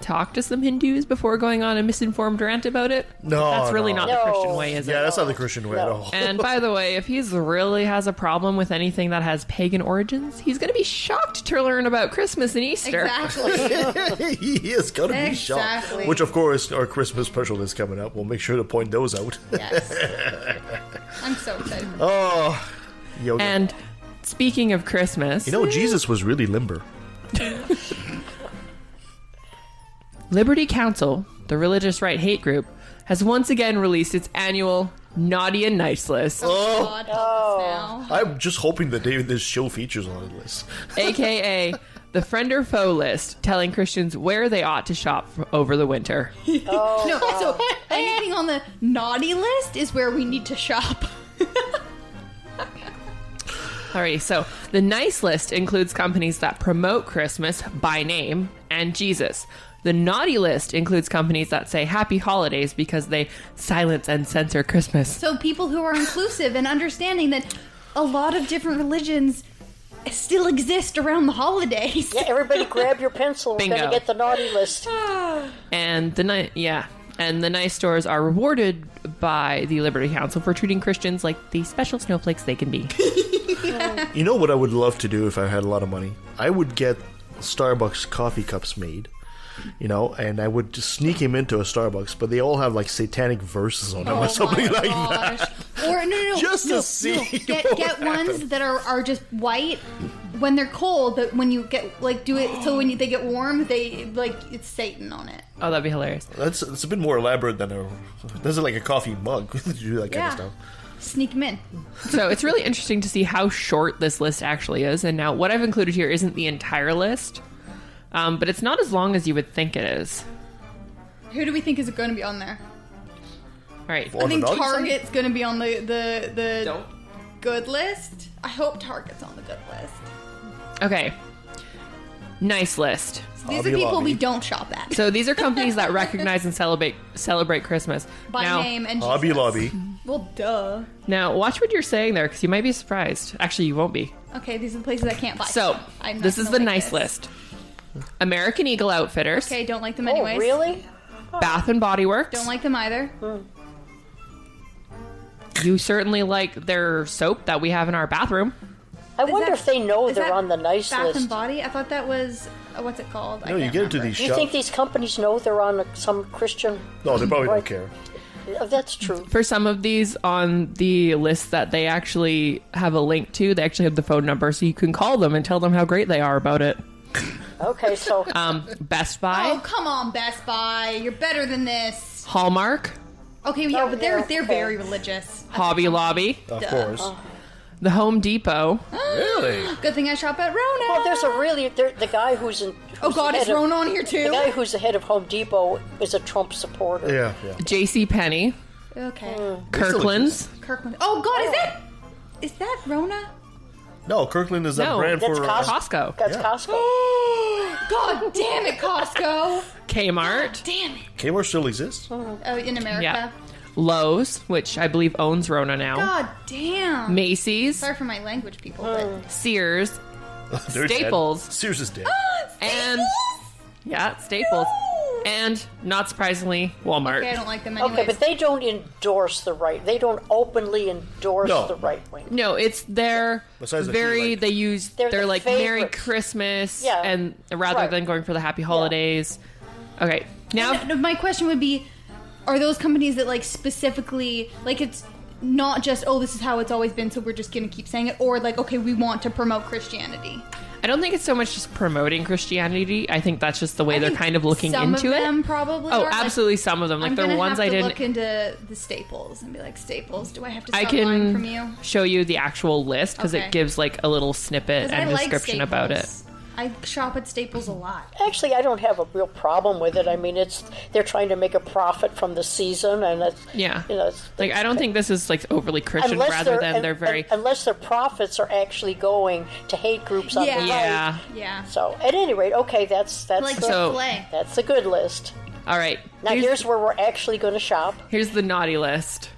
talk to some Hindus before going on a misinformed rant about it. No, That's really no. not the Christian way, is Yeah, it? that's not the Christian way at all. And by the way, if he's really has a problem with anything that has pagan origins, he's going to be shocked to learn about Christmas and Easter. Exactly. He is going to be shocked. Exactly. Which, of course, our Christmas special is coming up. We'll make sure to point those out. Yes. I'm so excited. Oh, yoga. And speaking of Christmas, Jesus was really limber. Liberty Counsel the religious right hate group, has once again released its annual Naughty and Nice list. Oh, God, help us now. I'm just hoping that this show features on the list. AKA the friend or foe list, telling Christians where they ought to shop over the winter. No, so anything on the naughty list is where we need to shop. Alrighty, so the nice list includes companies that promote Christmas by name and Jesus. The naughty list includes companies that say happy holidays because they silence and censor Christmas. So people who are inclusive and understanding that a lot of different religions still exist around the holidays. Yeah, everybody grab your pencil. We're Bingo. going to get the naughty list. And the nice stores are rewarded by the Liberty Council for treating Christians like the special snowflakes they can be. You know what I would love to do if I had a lot of money? I would get Starbucks coffee cups made, and I would just sneak him into a Starbucks, but they all have like satanic verses on them or something like that. Or no, Just to see Get what ones happens. that are just white. When they're cold, that when you get do it, so when they get warm, they it's Satan on it. Oh, that'd be hilarious. It's a bit more elaborate than this is like a coffee mug to do that kind of stuff. Sneak them in. So it's really interesting to see how short this list actually is. And now what I've included here isn't the entire list, but it's not as long as you would think it is. Who do we think is going to be on there? All right. I think Target's going to be on the Don't. good list. I hope Target's on the good list. Okay. Nice list. So these Hobby are people Lobby. we don't shop at. So these are companies that recognize and celebrate Christmas. By now, name and Jesus. Hobby Lobby. Well, duh. Now, watch what you're saying there, because you might be surprised. Actually, you won't be. Okay, these are the places I can't buy. So, stuff. I'm not this is gonna the like nice this. list. American Eagle Outfitters. Okay, don't like them Oh, anyways. really? Bath and Body Works. Don't like them either. You certainly like their soap that we have in our bathroom. I wonder if they know is they're that on the nice Bath list. and Body? I thought that was what's it called? No, you get into these Do you shops. think these companies know they're on some Christian? No, they probably Right. don't care. That's true. For some of these on the list that they actually have a link to, they actually have the phone number, so you can call them and tell them how great they are about it. Okay, so Best Buy, Oh, come on, Best Buy. You're better than this. Hallmark, Okay, yeah, Oh, but they're okay. very religious. Hobby Lobby, Of Duh. course. the Home Depot, Really? Good thing I shop at Rona. well, there's a really the guy who's in. Oh God, is Rona on here The too? guy who's the head of Home Depot is a Trump supporter. Yeah. JCPenney, Okay. Kirkland's. Kirkland. Oh God, is that Rona? No, Kirkland is that No, brand that's for... Costco, That's Yeah. Costco. God damn it, Costco. Kmart, Damn it. Kmart still exists? Oh, in America. yeah, Lowe's, which I believe owns Rona now, God damn. Macy's, Sorry for my language, people. But Sears, They're dead. Staples. Sears is dead. and Staples, and not surprisingly, Walmart. okay, I don't like them anyways. Okay, but they don't endorse the right. They don't openly endorse No. the right wing. No, it's their Besides the very. few, like- They use They're their the like Merry favorites. Christmas, Yeah. and rather Right. than going for the Happy Holidays. Okay, now No, my question would be, are those companies that like specifically like it's not just this is how it's always been, so we're just gonna keep saying it, or like okay, we want to promote Christianity? I don't think it's so much just promoting Christianity. I think that's just the way I they're think kind of looking some into of it. them probably. Oh, are. Like, absolutely, some of them. Like I'm the gonna ones have I to didn't. look into the Staples and be like, Staples, do I have to I stop buying from can you? show you the actual list because Okay. it gives like a little snippet 'Cause and I like description about it. Staples. I shop at Staples a lot. Actually, I don't have a real problem with it. I mean, they're trying to make a profit from the season, and it's Yeah. it's, Like I don't think this is like overly Christian, unless rather than they're very. unless their profits are actually going to hate groups on the right. Yeah. Yeah. So at any rate, okay, that's Like So- Chick-fil-A. that's a good list. All right. Now here's where we're actually going to shop. Here's the naughty list.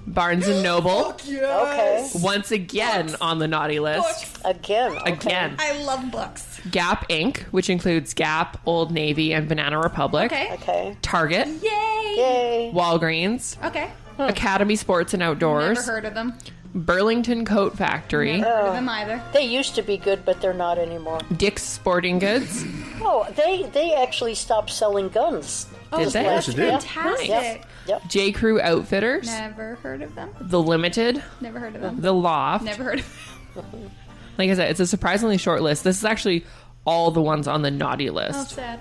Barnes and Noble, Okay, once again on the naughty list. again. Okay. Again. I love books. Gap Inc., which includes Gap, Old Navy, and Banana Republic. Okay. Okay. Target, Yay. Yay. Walgreens, Okay. Academy Sports and Outdoors, Never heard of them. Burlington Coat Factory, Never heard of them either. They used to be good, but they're not anymore. Dick's Sporting Goods, Oh, they actually stopped selling guns. Oh, Did they? that's Yes, it did. fantastic. Yep. Yep. J. Crew Outfitters, Never heard of them. The Limited, Never heard of them. The Loft. Never heard of them. Like I said, it's a surprisingly short list. This is actually all the ones on the naughty Oh, list. sad.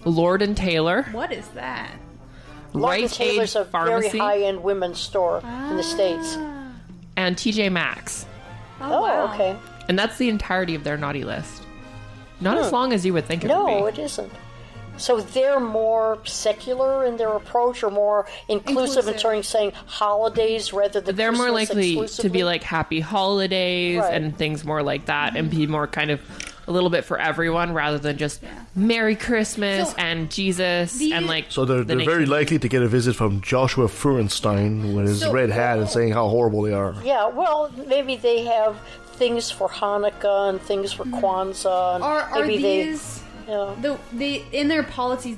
Lord and Taylor, What is that? Lord & Rite Aid Taylor's a very Pharmacy, high-end women's store in the States. and TJ Maxx. Oh, wow. Okay. And that's the entirety of their naughty list. Not as long as you would think it would No, be. it isn't. So they're more secular in their approach, or more inclusive in terms of saying holidays rather than They're more Christmas likely to be exclusively? like happy holidays Right. and things more like that, and be more kind of a little bit for everyone rather than just Merry Christmas So, and Jesus and like. So they're the very nation. likely to get a visit from Joshua Feurenstein with his So- red hat and saying how horrible they are. Yeah, well, maybe they have things for Hanukkah and things for Kwanzaa. And Are maybe these yeah. in their policies?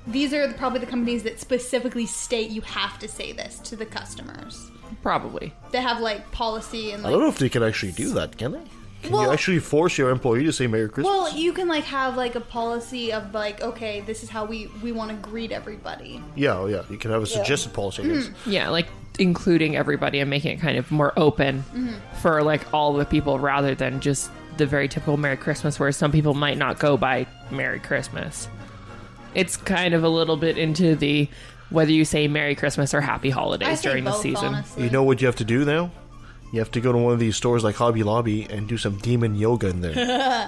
These are probably the companies that specifically state you have to say this to the customers. Probably. They have like policy and I like. don't know if they can actually do that, can they? Can you Well- actually force your employee to say Merry Christmas? Well, you can like have like a policy of like, okay, this is how we want to greet everybody. yeah, you can have a suggested policy, I guess. Yeah, like including everybody and making it kind of more open for like all the people rather than just the very typical Merry Christmas where some people might not go by Merry Christmas. It's kind of a little bit into the whether you say Merry Christmas or Happy I Holidays say during the both, season. honestly. You know what you have to do now? You have to go to one of these stores like Hobby Lobby and do some demon yoga in there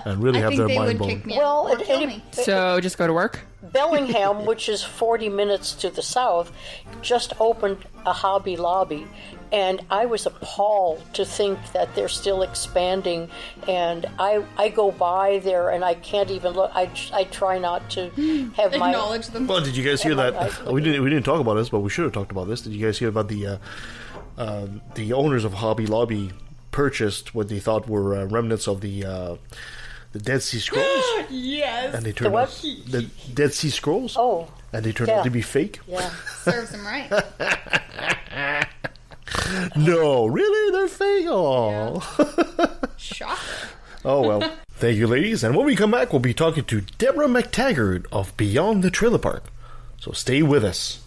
and really I have think their they mind would blown. kick me Well, out or kill it- me. So just go to work? Bellingham, which is 40 minutes to the south, just opened a Hobby Lobby, and I was appalled to think that they're still expanding. And I go by there, and I can't even look. I try not to have my Acknowledge them. Well, did you guys hear that? We didn't talk about this, but we should have talked about this. Did you guys hear about the owners of Hobby Lobby purchased what they thought were remnants of the Dead Sea Scrolls? Yes. And they turned what? out the Dead Sea Scrolls. Oh, And they turned yeah. out to be fake. yeah. Serves them right. No, really, they're fake. Oh, Shocker. oh well. Thank you, ladies. And when we come back, we'll be talking to Deborah McTaggart of Beyond the Trailer Park. So stay with us.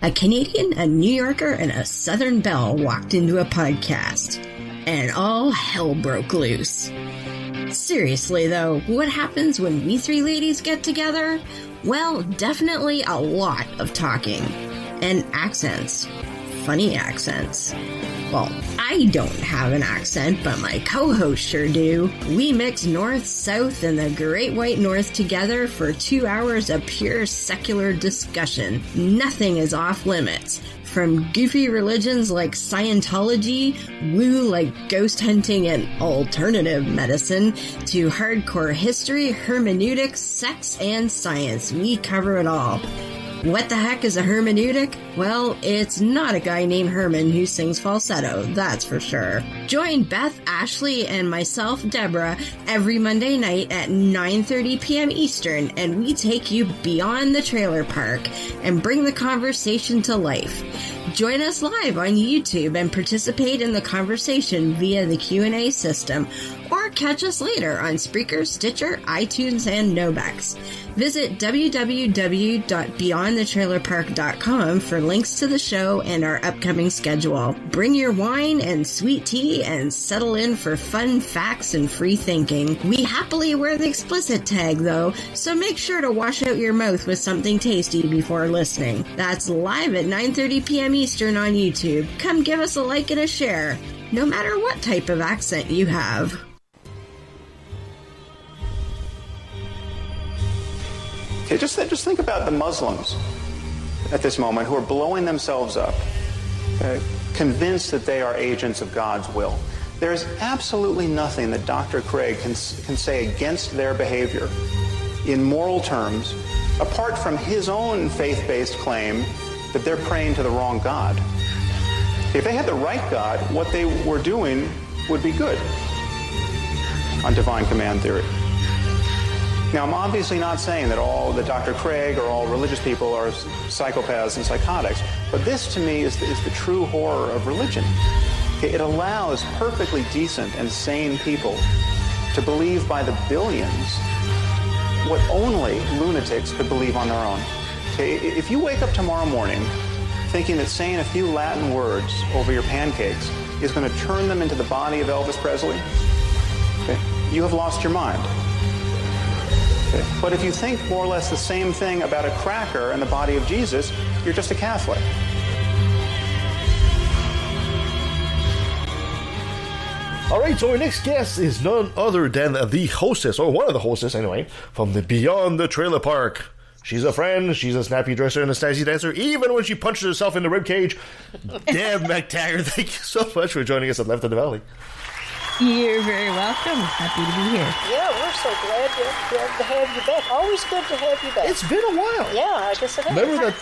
A Canadian, a New Yorker, and a Southern belle walked into a podcast, and all hell broke loose. Seriously, though, what happens when we three ladies get together? Well, definitely a lot of talking. And accents. Funny accents. Well, I don't have an accent, but my co-hosts sure do. We mix North, South, and the Great White North together for 2 hours of pure secular discussion. Nothing is off limits. From goofy religions like Scientology, woo like ghost hunting and alternative medicine, to hardcore history, hermeneutics, sex, and science. We cover it all. What the heck is a hermeneutic? Well, it's not a guy named Herman who sings falsetto, that's for sure. Join Beth, Ashley, and myself, Deborah, every Monday night at 9:30 p.m. Eastern, and we take you beyond the trailer park and bring the conversation to life. Join us live on YouTube and participate in the conversation via the Q&A system, or catch us later on Spreaker, Stitcher, iTunes, and Nobex. Visit www.beyondthetrailerpark.com for links to the show and our upcoming schedule. Bring your wine and sweet tea and settle in for fun facts and free thinking. We happily wear the explicit tag, though, so make sure to wash out your mouth with something tasty before listening. That's live at 9:30 p.m. Eastern on YouTube. Come give us a like and a share, no matter what type of accent you have. Okay, just think about the Muslims at this moment who are blowing themselves up, convinced that they are agents of God's will. There is absolutely nothing that Dr. Craig can say against their behavior in moral terms, apart from his own faith-based claim that they're praying to the wrong God. If they had the right God, what they were doing would be good on divine command theory. Now, I'm obviously not saying that Dr. Craig or all religious people are psychopaths and psychotics, but this to me is the true horror of religion. It allows perfectly decent and sane people to believe by the billions what only lunatics could believe on their own. Okay, if you wake up tomorrow morning thinking that saying a few Latin words over your pancakes is going to turn them into the body of Elvis Presley, okay, you have lost your mind. Okay. But if you think more or less the same thing about a cracker and the body of Jesus, you're just a Catholic. All right, so our next guest is none other than the hostess, or one of the hostess anyway, from the Beyond the Trailer Park. She's a friend, she's a snappy dresser and a snazzy dancer, even when she punches herself in the ribcage. Deb McTaggart, thank you so much for joining us at Left in the Valley. You're very welcome. Happy to be here. Yeah, we're so glad to have you back. Always good to have you back. It's been a while. Yeah, I guess it has.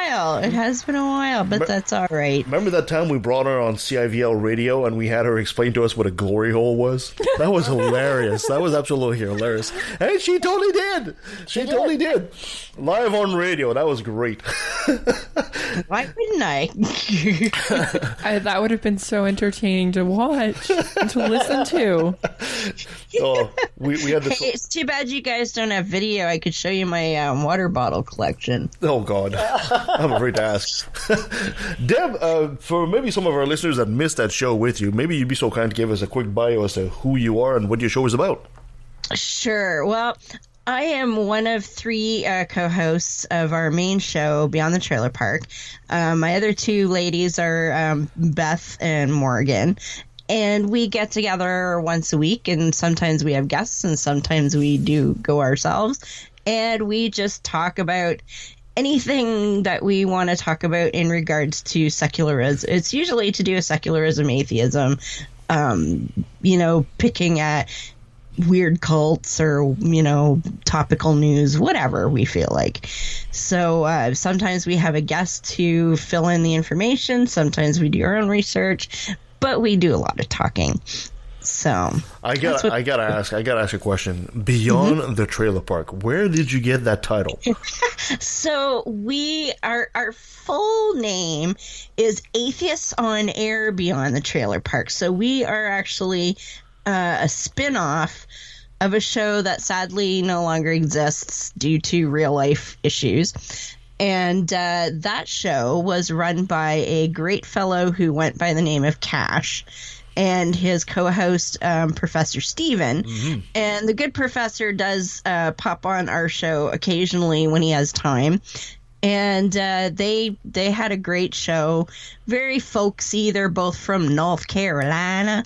It has been a while, but that's all right. Remember that time we brought her on CIVL radio and we had her explain to us what a glory hole was? That was hilarious. That was absolutely hilarious. And she totally did. She totally did. Live on radio. That was great. Why wouldn't I? That would have been so entertaining to watch and to listen to. Oh, we had this. Hey, it's too bad you guys don't have video. I could show you my water bottle collection. Oh, God. I'm afraid to ask. Deb, for maybe some of our listeners that missed that show with you, maybe you'd be so kind to give us a quick bio as to who you are and what your show is about. Sure. Well, I am one of 3 co-hosts of our main show, Beyond the Trailer Park. My other 2 ladies are Beth and Morgan. And we get together once a week, and sometimes we have guests, and sometimes we do go ourselves. And we just talk about anything that we want to talk about in regards to secularism. It's usually to do with secularism, atheism, picking at weird cults or, topical news, whatever we feel like. So sometimes we have a guest to fill in the information. Sometimes we do our own research, but we do a lot of talking. So I gotta ask a question. Beyond the Trailer Park, where did you get that title? So our full name is Atheists on Air Beyond the Trailer Park. So we are actually a spin-off of a show that sadly no longer exists due to real life issues. And that show was run by a great fellow who went by the name of Cash and his co-host, Professor Steven. Mm-hmm. And the good professor does pop on our show occasionally when he has time. And they had a great show, very folksy. They're both from North Carolina.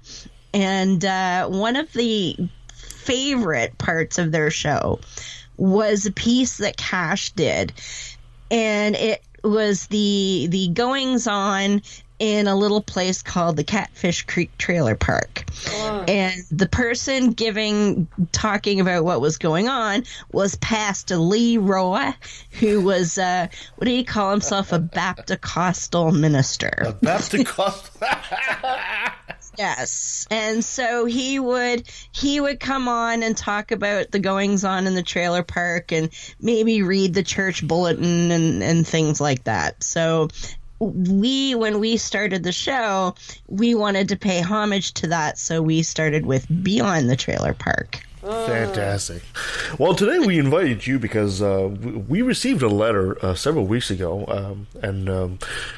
And one of the favorite parts of their show was a piece that Cash did. And it was the goings-on in a little place called the Catfish Creek Trailer Park. Oh. And the person talking about what was going on was Pastor Leroy, who was, what do you call himself, a Baptist-Costal minister. A Baptist-Costal? Yes. And so he would come on and talk about the goings on in the trailer park and maybe read the church bulletin and things like that. So when we started the show, we wanted to pay homage to that. So we started with Beyond the Trailer Park. Fantastic. Well, today we invited you because we received a letter several weeks ago, and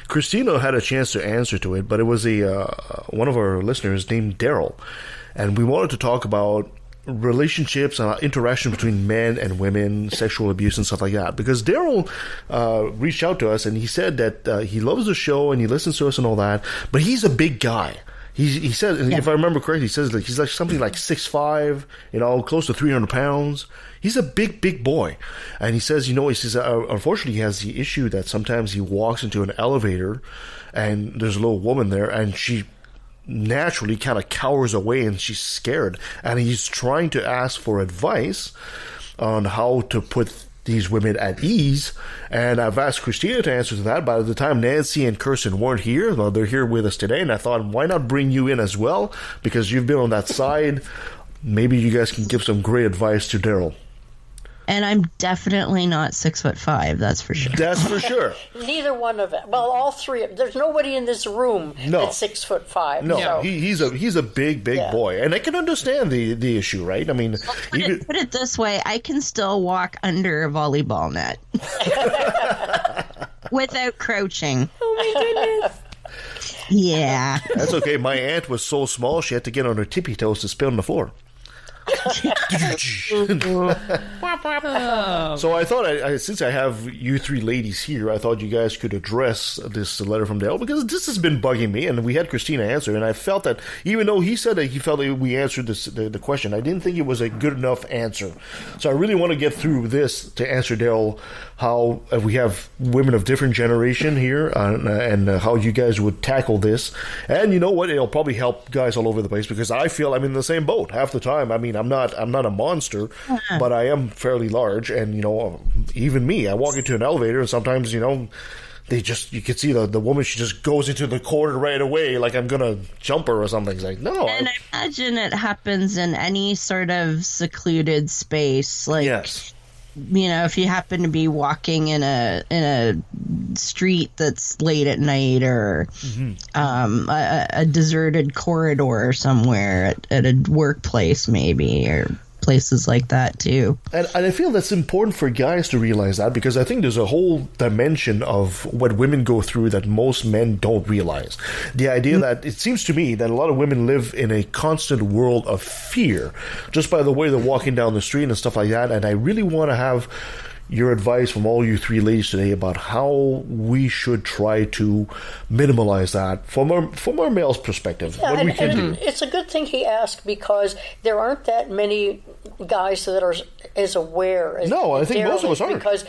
Kristina had a chance to answer to it, but it was one of our listeners named Daryl, and we wanted to talk about relationships and interaction between men and women, sexual abuse and stuff like that, because Daryl reached out to us and he said that he loves the show and he listens to us and all that, but he's a big guy. He said, if I remember correctly, he says like he's like something like 6'5", close to 300 pounds. He's a big boy. And he says, unfortunately he has the issue that sometimes he walks into an elevator and there's a little woman there and she naturally kind of cowers away and she's scared. And he's trying to ask for advice on how to put these women at ease, and I've asked Kristina to answer to that. By the time Nancy and Kirsten weren't here, well, they're here with us today, and I thought, why not bring you in as well, because you've been on that side. Maybe you guys can give some great advice to Daryl. And I'm definitely not 6'5", that's for sure. That's for sure. Neither one of them. Well, all three. There's nobody in this room that's 6'5". No, so. he's a big boy, and I can understand the issue, right? I mean, put it this way: I can still walk under a volleyball net without crouching. Oh my goodness! Yeah, that's okay. My aunt was so small she had to get on her tippy toes to spit on the floor. So I thought, since I have you three ladies here, I thought you guys could address this letter from Dale, because this has been bugging me, and we had Kristina answer, and I felt that even though he said that he felt that we answered the question, I didn't think it was a good enough answer. So I really want to get through this to answer Dale how we have women of different generation here, and how you guys would tackle this. And you know what? It'll probably help guys all over the place, because I feel I'm in the same boat half the time. I mean, I'm not a monster, but I am fairly large, and you know, even me, I walk into an elevator, and sometimes, you know, you can see the woman, she just goes into the corner right away, like I'm gonna jump her or something. It's like, no. And I imagine it happens in any sort of secluded space, like. Yes. You know, if you happen to be walking in a street that's late at night, or a deserted corridor somewhere at a workplace, maybe, or places like that too. And I feel that's important for guys to realize that, because I think there's a whole dimension of what women go through that most men don't realize. The idea that it seems to me that a lot of women live in a constant world of fear just by the way they're walking down the street and stuff like that. And I really want to have your advice from all you three ladies today about how we should try to minimize that from our male's perspective. Yeah, what we can do. It's a good thing he asked, because there aren't that many guys that are as aware as No, I think most of us aren't. Because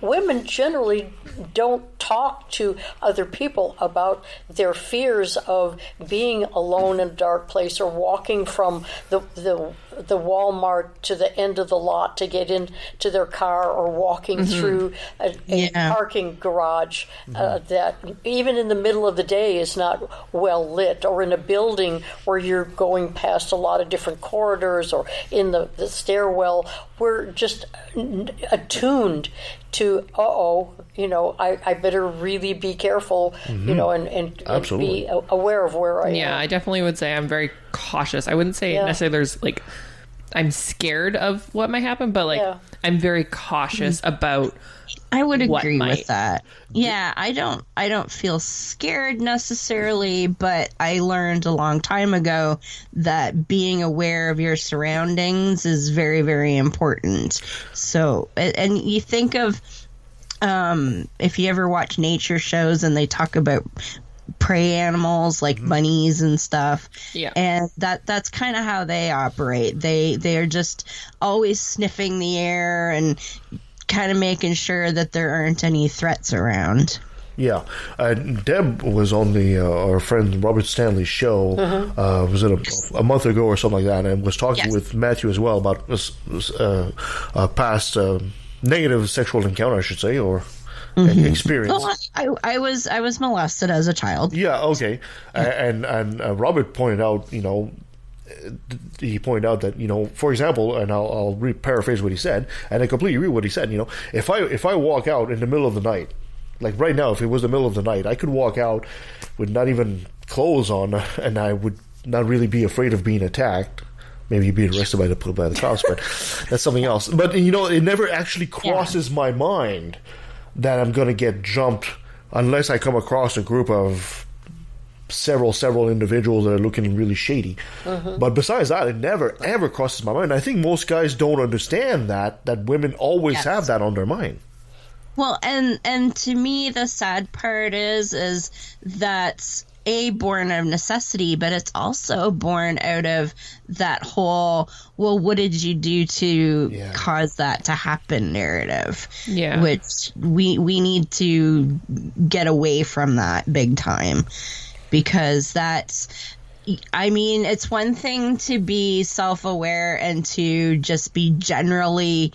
women generally don't talk to other people about their fears of being alone in a dark place, or walking from the Walmart to the end of the lot to get into their car, or walking through a parking garage that even in the middle of the day is not well lit, or in a building where you're going past a lot of different corridors, or in the stairwell. We're just attuned to, you know, I better really be careful, you know, and be aware of where I am. Yeah, I definitely would say I'm very cautious. I wouldn't say necessarily there's like, I'm scared of what might happen, but like I'm very cautious about. I would agree with that. Yeah, I don't feel scared necessarily, but I learned a long time ago that being aware of your surroundings is very, very important. So, and you think of if you ever watch nature shows and they talk about prey animals like bunnies and stuff, and that's kind of how they operate. They are just always sniffing the air and kind of making sure that there aren't any threats around. Yeah, Deb was on our friend Robert Stanley's show. Was it a month ago or something like that, and was talking with Matthew as well about past negative sexual encounter, I should say, or experience. Well, I was molested as a child. Yeah, okay, and Robert pointed out, you know, he pointed out that, you know, for example, and I'll paraphrase what he said, and I completely agree with what he said. You know, if I walk out in the middle of the night, like right now, if it was the middle of the night, I could walk out with not even clothes on, and I would not really be afraid of being attacked. Maybe you'd be arrested by the cops, but that's something else. But, you know, it never actually crosses my mind that I'm going to get jumped unless I come across a group of several individuals that are looking really shady. But besides that, it never ever crosses my mind. I think most guys don't understand that women always have that on their mind. Well, and to me, the sad part is that's born out of necessity, but it's also born out of that whole, well, what did you do to cause that to happen narrative? Yeah. Which we need to get away from that big time. Because I mean, it's one thing to be self-aware and to just be generally,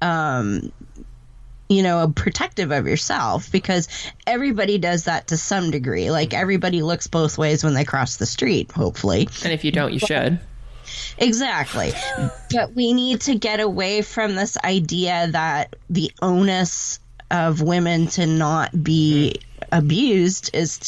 you know, protective of yourself, because everybody does that to some degree. Like, everybody looks both ways when they cross the street, hopefully. And if you don't, you should. Exactly. But we need to get away from this idea that the onus of women to not be abused is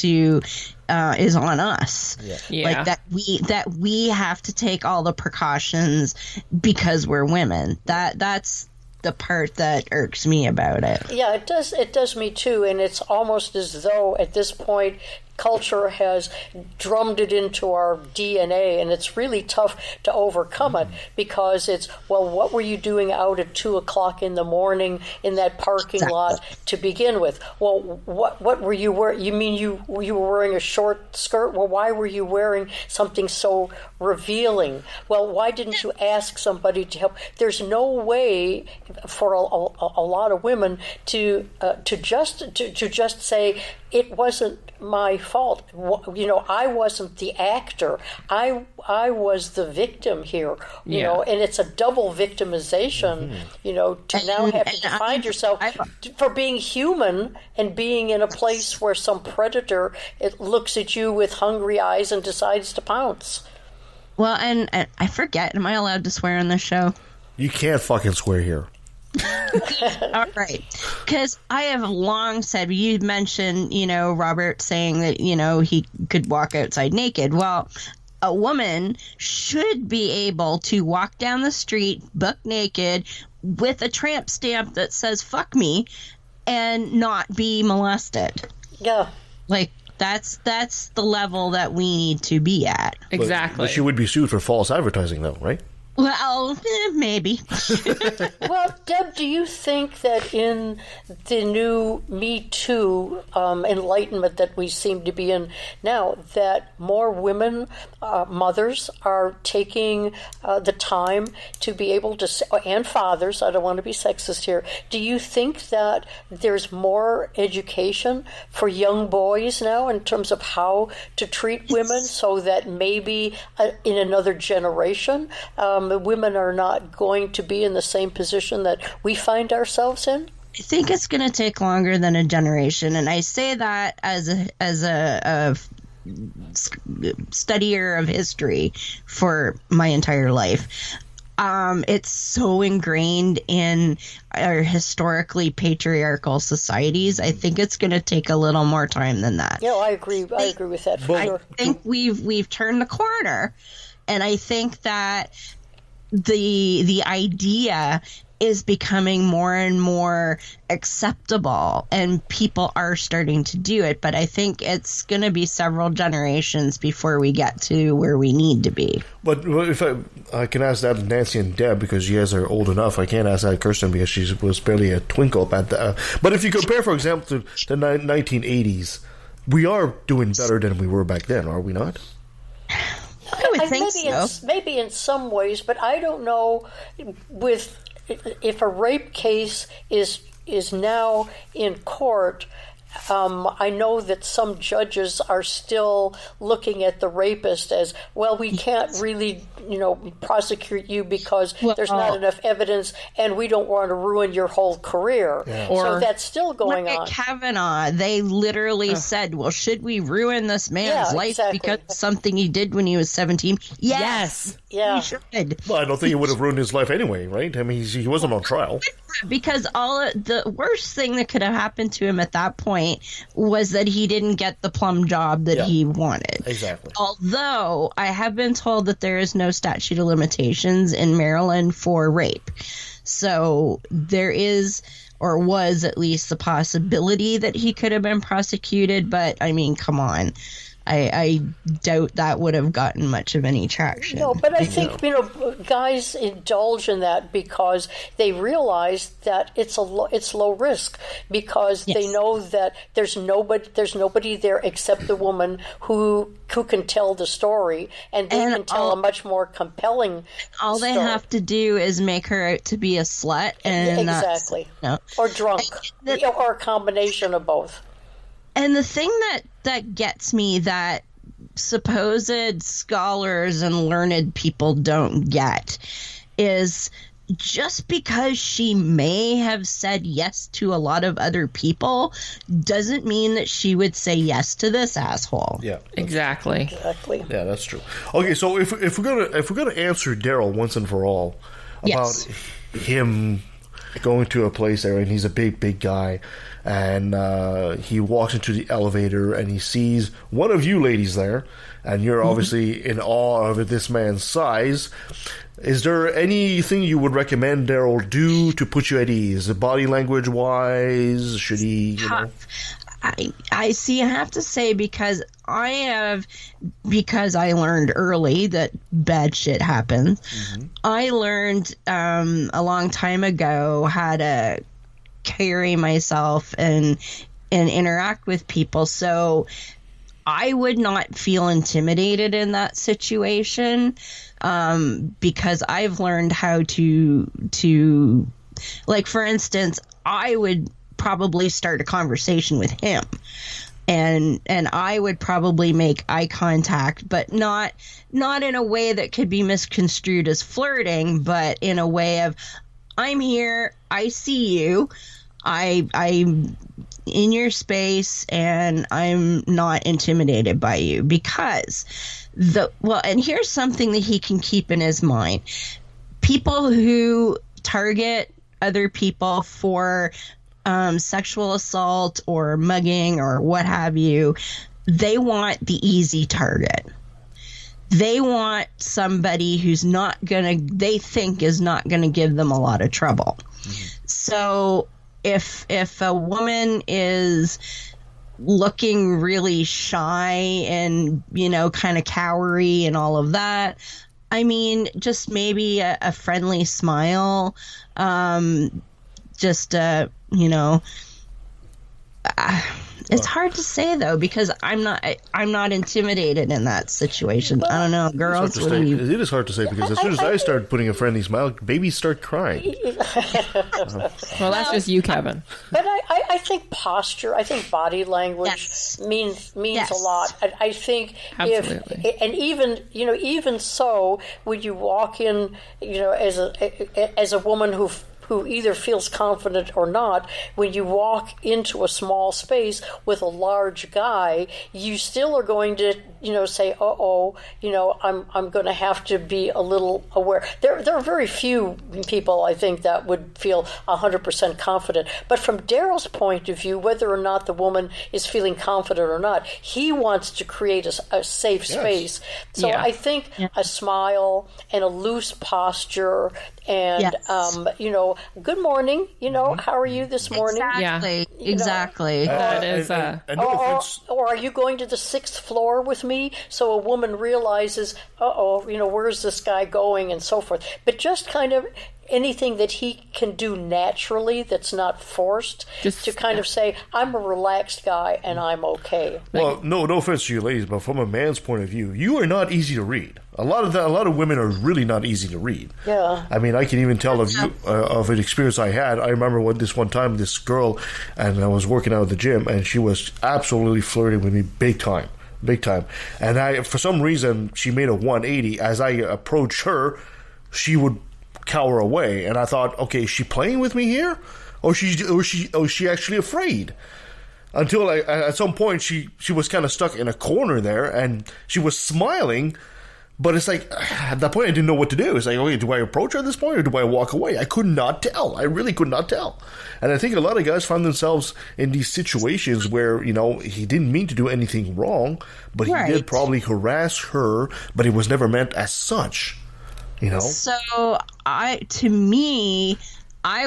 on us. Like that we have to take all the precautions because we're women. That's the part that irks me about it. Yeah, it does me too, and it's almost as though at this point culture has drummed it into our DNA, and it's really tough to overcome it because it's, well, what were you doing out at 2 o'clock in the morning in that parking lot to begin with? Well, what were you wearing? You mean you were wearing a short skirt? Well, why were you wearing something so revealing? Well, why didn't you ask somebody to help? There's no way for a lot of women to just say it wasn't my fault. I wasn't the actor. I was the victim here. You know, and it's a double victimization. To now have to define yourself for being human and being in a place where some predator looks at you with hungry eyes and decides to pounce. Well, and I forget. Am I allowed to swear on this show? You can't fucking swear here. All right. Because I have long said, you mentioned, Robert saying that, he could walk outside naked. Well, a woman should be able to walk down the street buck naked with a tramp stamp that says fuck me and not be molested. Yeah. Like, that's the level that we need to be at. Exactly. But she would be sued for false advertising, though, right? Well, maybe. Well, Deb, do you think that in the new Me Too enlightenment that we seem to be in now, that more women, mothers, are taking the time to be able to, and fathers, I don't want to be sexist here, do you think that there's more education for young boys now in terms of how to treat women so that maybe in another generation, women are not going to be in the same position that we find ourselves in? I think it's going to take longer than a generation, and I say that as a studier of history for my entire life. It's so ingrained in our historically patriarchal societies. I think it's going to take a little more time than that. Yeah, I agree. I agree with that. For sure. I think we've turned the corner, and I think that the idea is becoming more and more acceptable, and people are starting to do it. But I think it's going to be several generations before we get to where we need to be. But if I can ask that to Nancy and Deb, because you guys are old enough. I can't ask that to Kirsten because she was barely a twinkle at that. But if you compare, for example, to the 1980s, we are doing better than we were back then, are we not? I would think so. Maybe in some ways, but I don't know if a rape case is now in court. I know that some judges are still looking at the rapist as, well, we can't really, prosecute you because there's not enough evidence, and we don't want to ruin your whole career. Yeah. So that's still going on. Kavanaugh, they literally said, well, should we ruin this man's life because of something he did when he was 17? Yes. Yeah. We should. Well, I don't think he would have ruined his life anyway, right? I mean, he wasn't on trial. Because the worst thing that could have happened to him at that point was that he didn't get the plum job that he wanted. Exactly. Although I have been told that there is no statute of limitations in Maryland for rape. So there is, or was at least, the possibility that he could have been prosecuted. But, I mean, come on. I doubt that would have gotten much of any traction. No, but I think guys indulge in that because they realize that it's low risk, because they know that there's nobody there except the woman who can tell the story, and they can tell a much more compelling all story. They have to do is make her out to be a slut and exactly, or drunk, or a combination of both. And the thing that gets me, that supposed scholars and learned people don't get, is just because she may have said yes to a lot of other people doesn't mean that she would say yes to this asshole. Yeah, exactly. Yeah, that's true. Okay, so if we're gonna answer Daryl once and for all about him going to a place there, and he's a big guy, and he walks into the elevator and he sees one of you ladies there, and you're obviously in awe of this man's size. Is there anything you would recommend Daryl do to put you at ease, body language wise? Should he, I see. I have to say, because I learned early that bad shit happens. Mm-hmm. I learned a long time ago how to carry myself and interact with people. So I would not feel intimidated in that situation, because I've learned how to like, for instance, I would probably start a conversation with him, and I would probably make eye contact, but not in a way that could be misconstrued as flirting, but in a way of, I'm here, I see you, I'm in your space, and I'm not intimidated by you, because and here's something that he can keep in his mind. People who target other people for sexual assault or mugging or what have you, they want the easy target. They want somebody who's they think is not gonna give them a lot of trouble. Mm-hmm. So if a woman is looking really shy and, kind of cowery and all of that, I mean, just maybe a friendly smile, it's hard to say, though, because I'm not intimidated in that situation. I don't know, girls. It is hard to say, because as soon as I start putting a friendly smile, babies start crying. Well, that's just you, Kevin. But I think posture, I think body language means a lot. I think Absolutely. even so, when you walk in, as a woman who either feels confident or not, when you walk into a small space with a large guy, you still are going to, say, I'm going to have to be a little aware. There are very few people, I think, that would feel 100% confident. But from Daryl's point of view, whether or not the woman is feeling confident or not, he wants to create a safe space. So I think a smile and a loose posture and, good morning, how are you this morning? Exactly. That is or are you going to the 6th floor with me? So a woman realizes, where's this guy going, and so forth. But just kind of anything that he can do naturally that's not forced, just to kind of say, I'm a relaxed guy and I'm okay. Well, no offense to you ladies, but from a man's point of view, you are not easy to read. A lot of women are really not easy to read. Yeah. I mean, I can even tell of an experience I had. I remember this one time, this girl, and I was working out at the gym, and she was absolutely flirting with me big time. And for some reason, she made a 180. As I approached her, she would cower away, and I thought, okay, is she playing with me here, or is she actually afraid? Until at some point she was kind of stuck in a corner there, and she was smiling, but it's like, at that point I didn't know what to do. It's like, okay, do I approach her at this point, or do I walk away? I could not tell. I really could not tell. And I think a lot of guys find themselves in these situations where, he didn't mean to do anything wrong, but he did probably harass her, but it was never meant as such. So I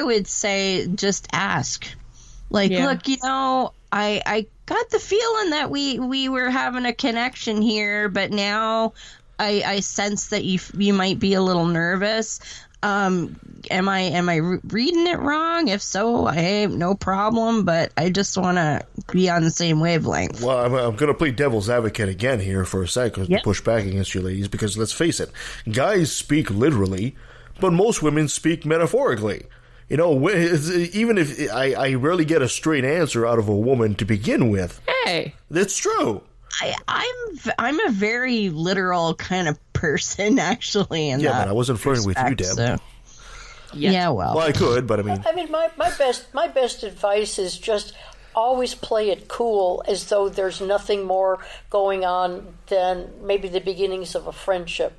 would say just ask. Like, look, I got the feeling that we were having a connection here, but now I sense that you might be a little nervous. Am I reading it wrong? If so, hey, no problem, but I just want to be on the same wavelength. Well, I'm going to play devil's advocate again here for a second to push back against you ladies, because let's face it, guys speak literally, but most women speak metaphorically. Even if I rarely get a straight answer out of a woman to begin with. Hey, that's true. I'm a very literal kind of person, actually. But I wasn't flirting with you, Deb. So. Yeah, well, I could, but my best advice is just always play it cool, as though there's nothing more going on than maybe the beginnings of a friendship,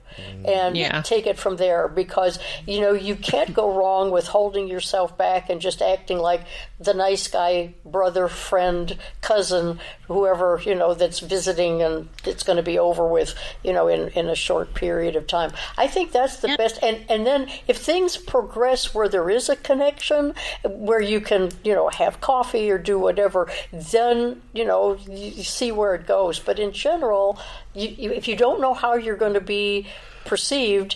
and take it from there, because you can't go wrong with holding yourself back and just acting like the nice guy, brother, friend, cousin, whoever that's visiting, and it's going to be over with in a short period of time. I think that's the best. And then if things progress where there is a connection, where you can have coffee or do whatever, whatever, then, you see where it goes. But in general, if you don't know how you're going to be perceived,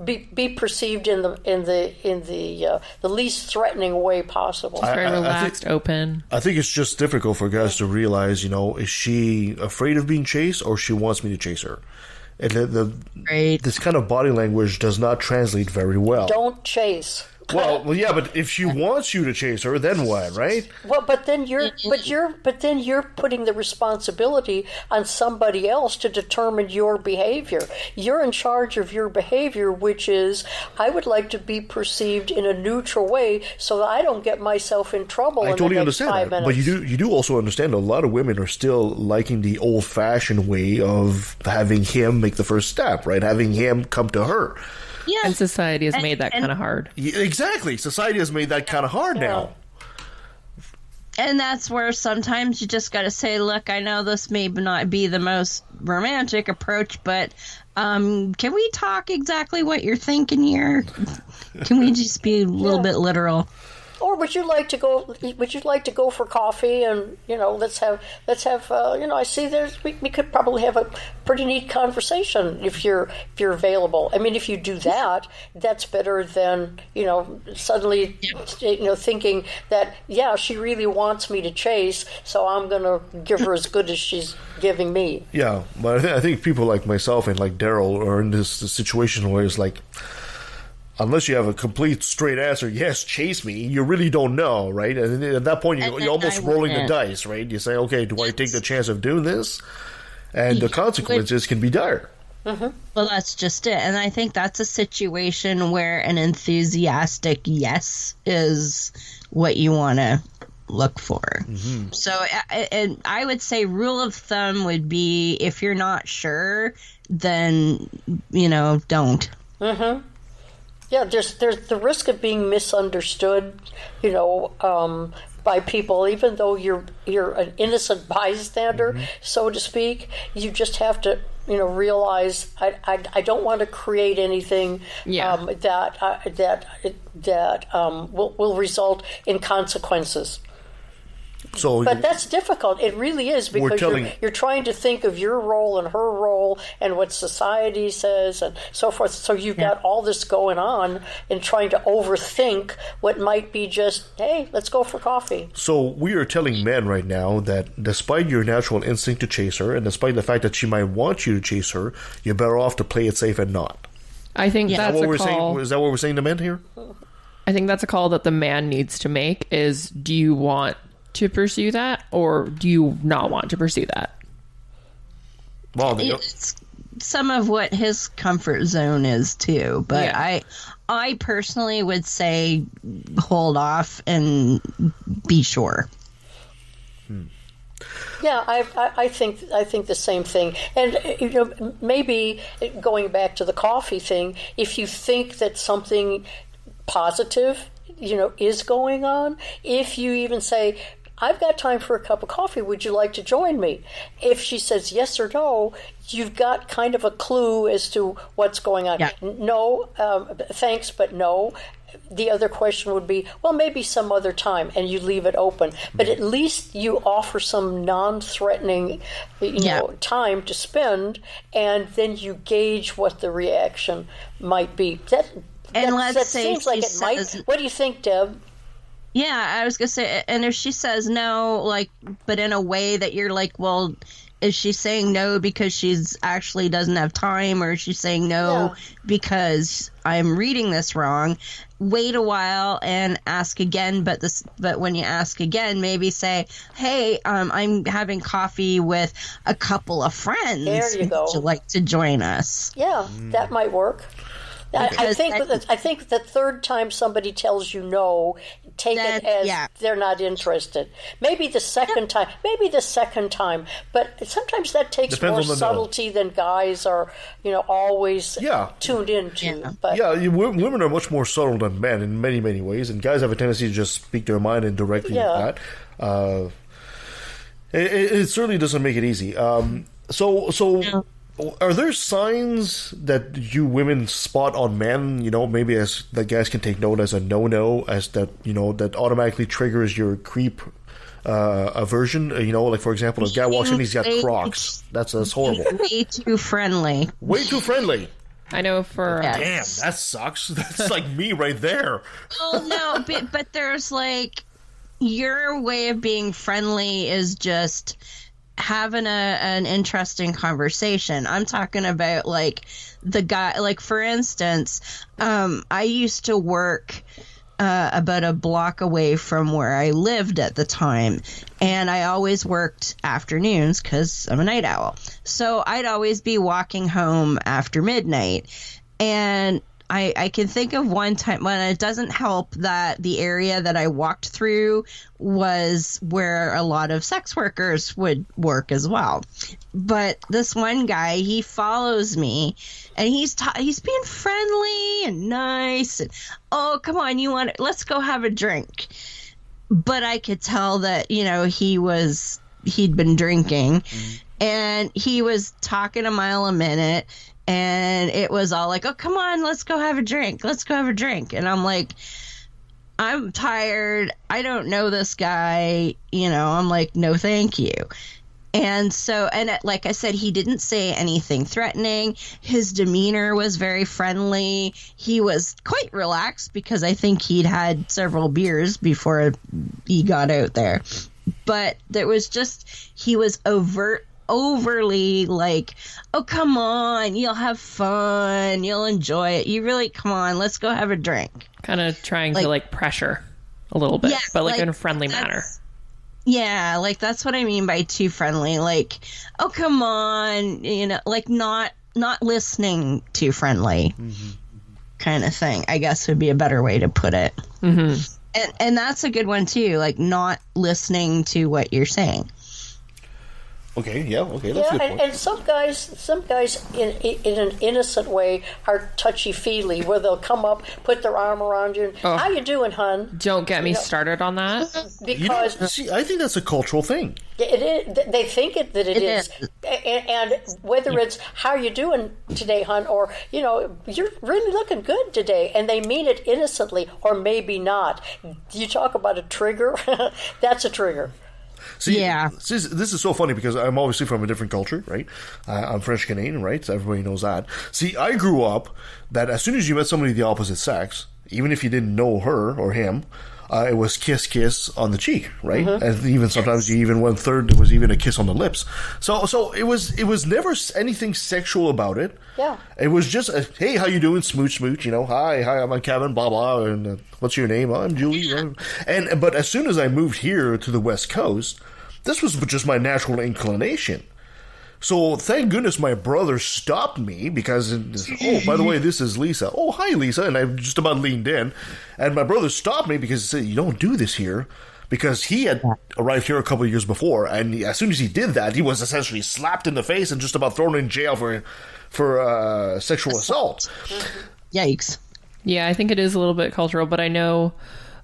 be perceived in the least threatening way possible. Very relaxed, open. I think it's just difficult for guys to realize, is she afraid of being chased or she wants me to chase her? And this kind of body language does not translate very well. Don't chase. Well, yeah, but if she wants you to chase her, then what, right? Well, but then you're putting the responsibility on somebody else to determine your behavior. You're in charge of your behavior, which is, I would like to be perceived in a neutral way so that I don't get myself in trouble. I totally understand 5 minutes. But you do also understand a lot of women are still liking the old-fashioned way of having him make the first step, right? Having him come to her. Yeah. And society has made that kind of hard. Exactly. Society has made that kind of hard now. And that's where sometimes you just got to say, look, I know this may not be the most romantic approach, but can we talk exactly what you're thinking here? Can we just be a little bit literal? Or would you like to go for coffee and let's have I see we could probably have a pretty neat conversation if you're available. I mean, if you do that, that's better than suddenly thinking that she really wants me to chase, so I'm going to give her as good as she's giving me. Yeah, but I think people like myself and like Daryl are in this situation where it's like, unless you have a complete straight answer, yes, chase me, you really don't know, right? And at that point, you're almost rolling the dice, right? You say, okay, do I take the chance of doing this? And the consequences can be dire. Mm-hmm. Well, that's just it. And I think that's a situation where an enthusiastic yes is what you want to look for. Mm-hmm. So, and I would say rule of thumb would be, if you're not sure, then, don't. Mm-hmm. Yeah, there's the risk of being misunderstood, by people, even though you're an innocent bystander, so to speak. You just have to, realize I don't want to create anything that will result in consequences. But that's difficult. It really is, because you're trying to think of your role and her role and what society says and so forth. So you've got all this going on and trying to overthink what might be just, hey, let's go for coffee. So we are telling men right now that despite your natural instinct to chase her, and despite the fact that she might want you to chase her, you're better off to play it safe and not. I think that's a call. Is that what we're saying to men here? I think that's a call that the man needs to make is, do you want to pursue that, or do you not want to pursue that? Well, it's some of what his comfort zone is too, but I personally would say hold off and be sure. Yeah, I think the same thing. And maybe going back to the coffee thing, if you think that something positive is going on, if you even say, I've got time for a cup of coffee, would you like to join me? If she says yes or no, you've got kind of a clue as to what's going on. Yeah. No, thanks, but no. The other question would be, well, maybe some other time, and you leave it open. But at least you offer some non-threatening time to spend, and then you gauge what the reaction might be. That seems like it might. What do you think, Deb? Yeah, I was going to say, and if she says no, but in a way that you're like, well, is she saying no because she's actually doesn't have time, or is she saying no because I'm reading this wrong? Wait a while and ask again, but when you ask again, maybe say, hey, I'm having coffee with a couple of friends. There you go. Would you like to join us? Yeah, that might work. I think the third time somebody tells you no, take it as they're not interested. Maybe the second time, but sometimes that takes more subtlety than guys are, always tuned into. Yeah. But women are much more subtle than men in many, many ways, and guys have a tendency to just speak their mind and directly like that. It certainly doesn't make it easy. So Are there signs that you women spot on men, maybe as that guys can take note as a no-no, as that, that automatically triggers your creep aversion? Like, for example, a guy walks in, he's got Crocs. That's horrible. Way too friendly. Way too friendly. I know for... Damn, that sucks. That's like me right there. Oh, no, but there's like... Your way of being friendly is just having an interesting conversation. I'm talking about like the guy, like for instance, I used to work about a block away from where I lived at the time, and I always worked afternoons because I'm a night owl. So I'd always be walking home after midnight, and I can think of one time when it doesn't help that the area that I walked through was where a lot of sex workers would work as well. But this one guy, he follows me, and he's being friendly and nice. And, oh, come on, let's go have a drink. But I could tell that, he'd been drinking, and he was talking a mile a minute. And it was all like, oh, come on, let's go have a drink. Let's go have a drink. And I'm like, I'm tired. I don't know this guy. I'm like, no, thank you. And so, like I said, he didn't say anything threatening. His demeanor was very friendly. He was quite relaxed because I think he'd had several beers before he got out there. But there was he was overly like, oh, come on, you'll have fun, you'll enjoy it, you really, come on, let's go have a drink. Kind of trying to like pressure a little bit, but like in a friendly manner. Yeah, like that's what I mean by too friendly. Like, oh, come on, like not listening too friendly, kind of thing, I guess would be a better way to put it. And that's a good one too, like not listening to what you're saying. Okay, that's a good point. And some guys in an innocent way are touchy-feely, where they'll come up, put their arm around you, and, how you doing, hun? Don't get me started on that. Because see, I think that's a cultural thing. It is, they think it is. And whether it's how you doing today, hun, or you're really looking good today, and they mean it innocently, or maybe not. You talk about a trigger. That's a trigger. See, this is so funny because I'm obviously from a different culture, right? I'm French Canadian, right? So everybody knows that. See, I grew up that as soon as you met somebody of the opposite sex, even if you didn't know her or him, it was kiss on the cheek, right? And even sometimes you even went third, there was even a kiss on the lips. So it was never anything sexual about it. Yeah. It was just a, hey, how you doing? Smooch. Hi, I'm Kevin, blah blah, and what's your name? I'm Julie. But as soon as I moved here to the West Coast, this was just my natural inclination. So thank goodness my brother stopped me because, oh, by the way, this is Lisa. Oh, hi, Lisa. And I just about leaned in. And my brother stopped me because he said, you don't do this here. Because he had arrived here a couple of years before. And as soon as he did that, he was essentially slapped in the face and just about thrown in jail for sexual assault. Yikes. Yeah, I think it is a little bit cultural, but I know,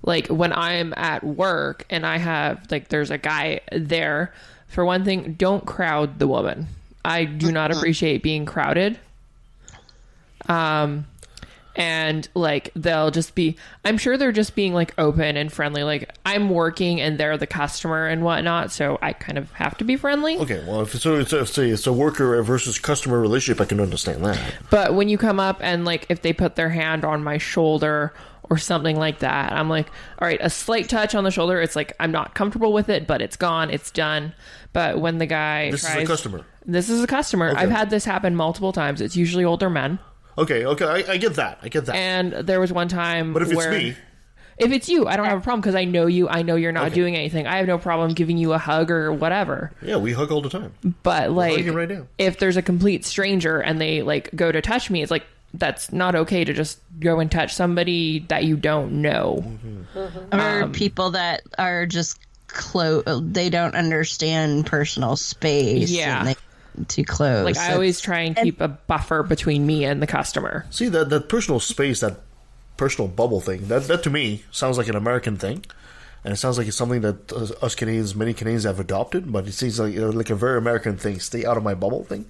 like, when I'm at work and I have, like, there's a guy there, for one thing, don't crowd the woman. I do not appreciate being crowded. And, like, they'll just be, I'm sure they're just being, like, open and friendly. Like, I'm working and they're the customer and whatnot, so I kind of have to be friendly. Okay, well, if it's a worker versus customer relationship, I can understand that. But when you come up and, like, if they put their hand on my shoulder or something like that, I'm like, all right, a slight touch on the shoulder, it's like, I'm not comfortable with it, but it's gone, it's done. But when the guy This is a customer. Okay. I've had this happen multiple times. It's usually older men. Okay, I get that. And there was one time But if it's me... If it's you, I don't have a problem because I know you. I know you're not doing anything. I have no problem giving you a hug or whatever. Yeah, we hug all the time. But, like, right now. If there's a complete stranger and they, like, go to touch me, it's like, that's not okay to just go and touch somebody that you don't know. Or people that are just they don't understand personal space. Yeah. And too close. Like, I always try and keep a buffer between me and the customer. See, that personal space, that personal bubble thing, that to me sounds like an American thing. And it sounds like it's something that us Canadians, many Canadians have adopted, but it seems like a very American thing. Stay out of my bubble thing.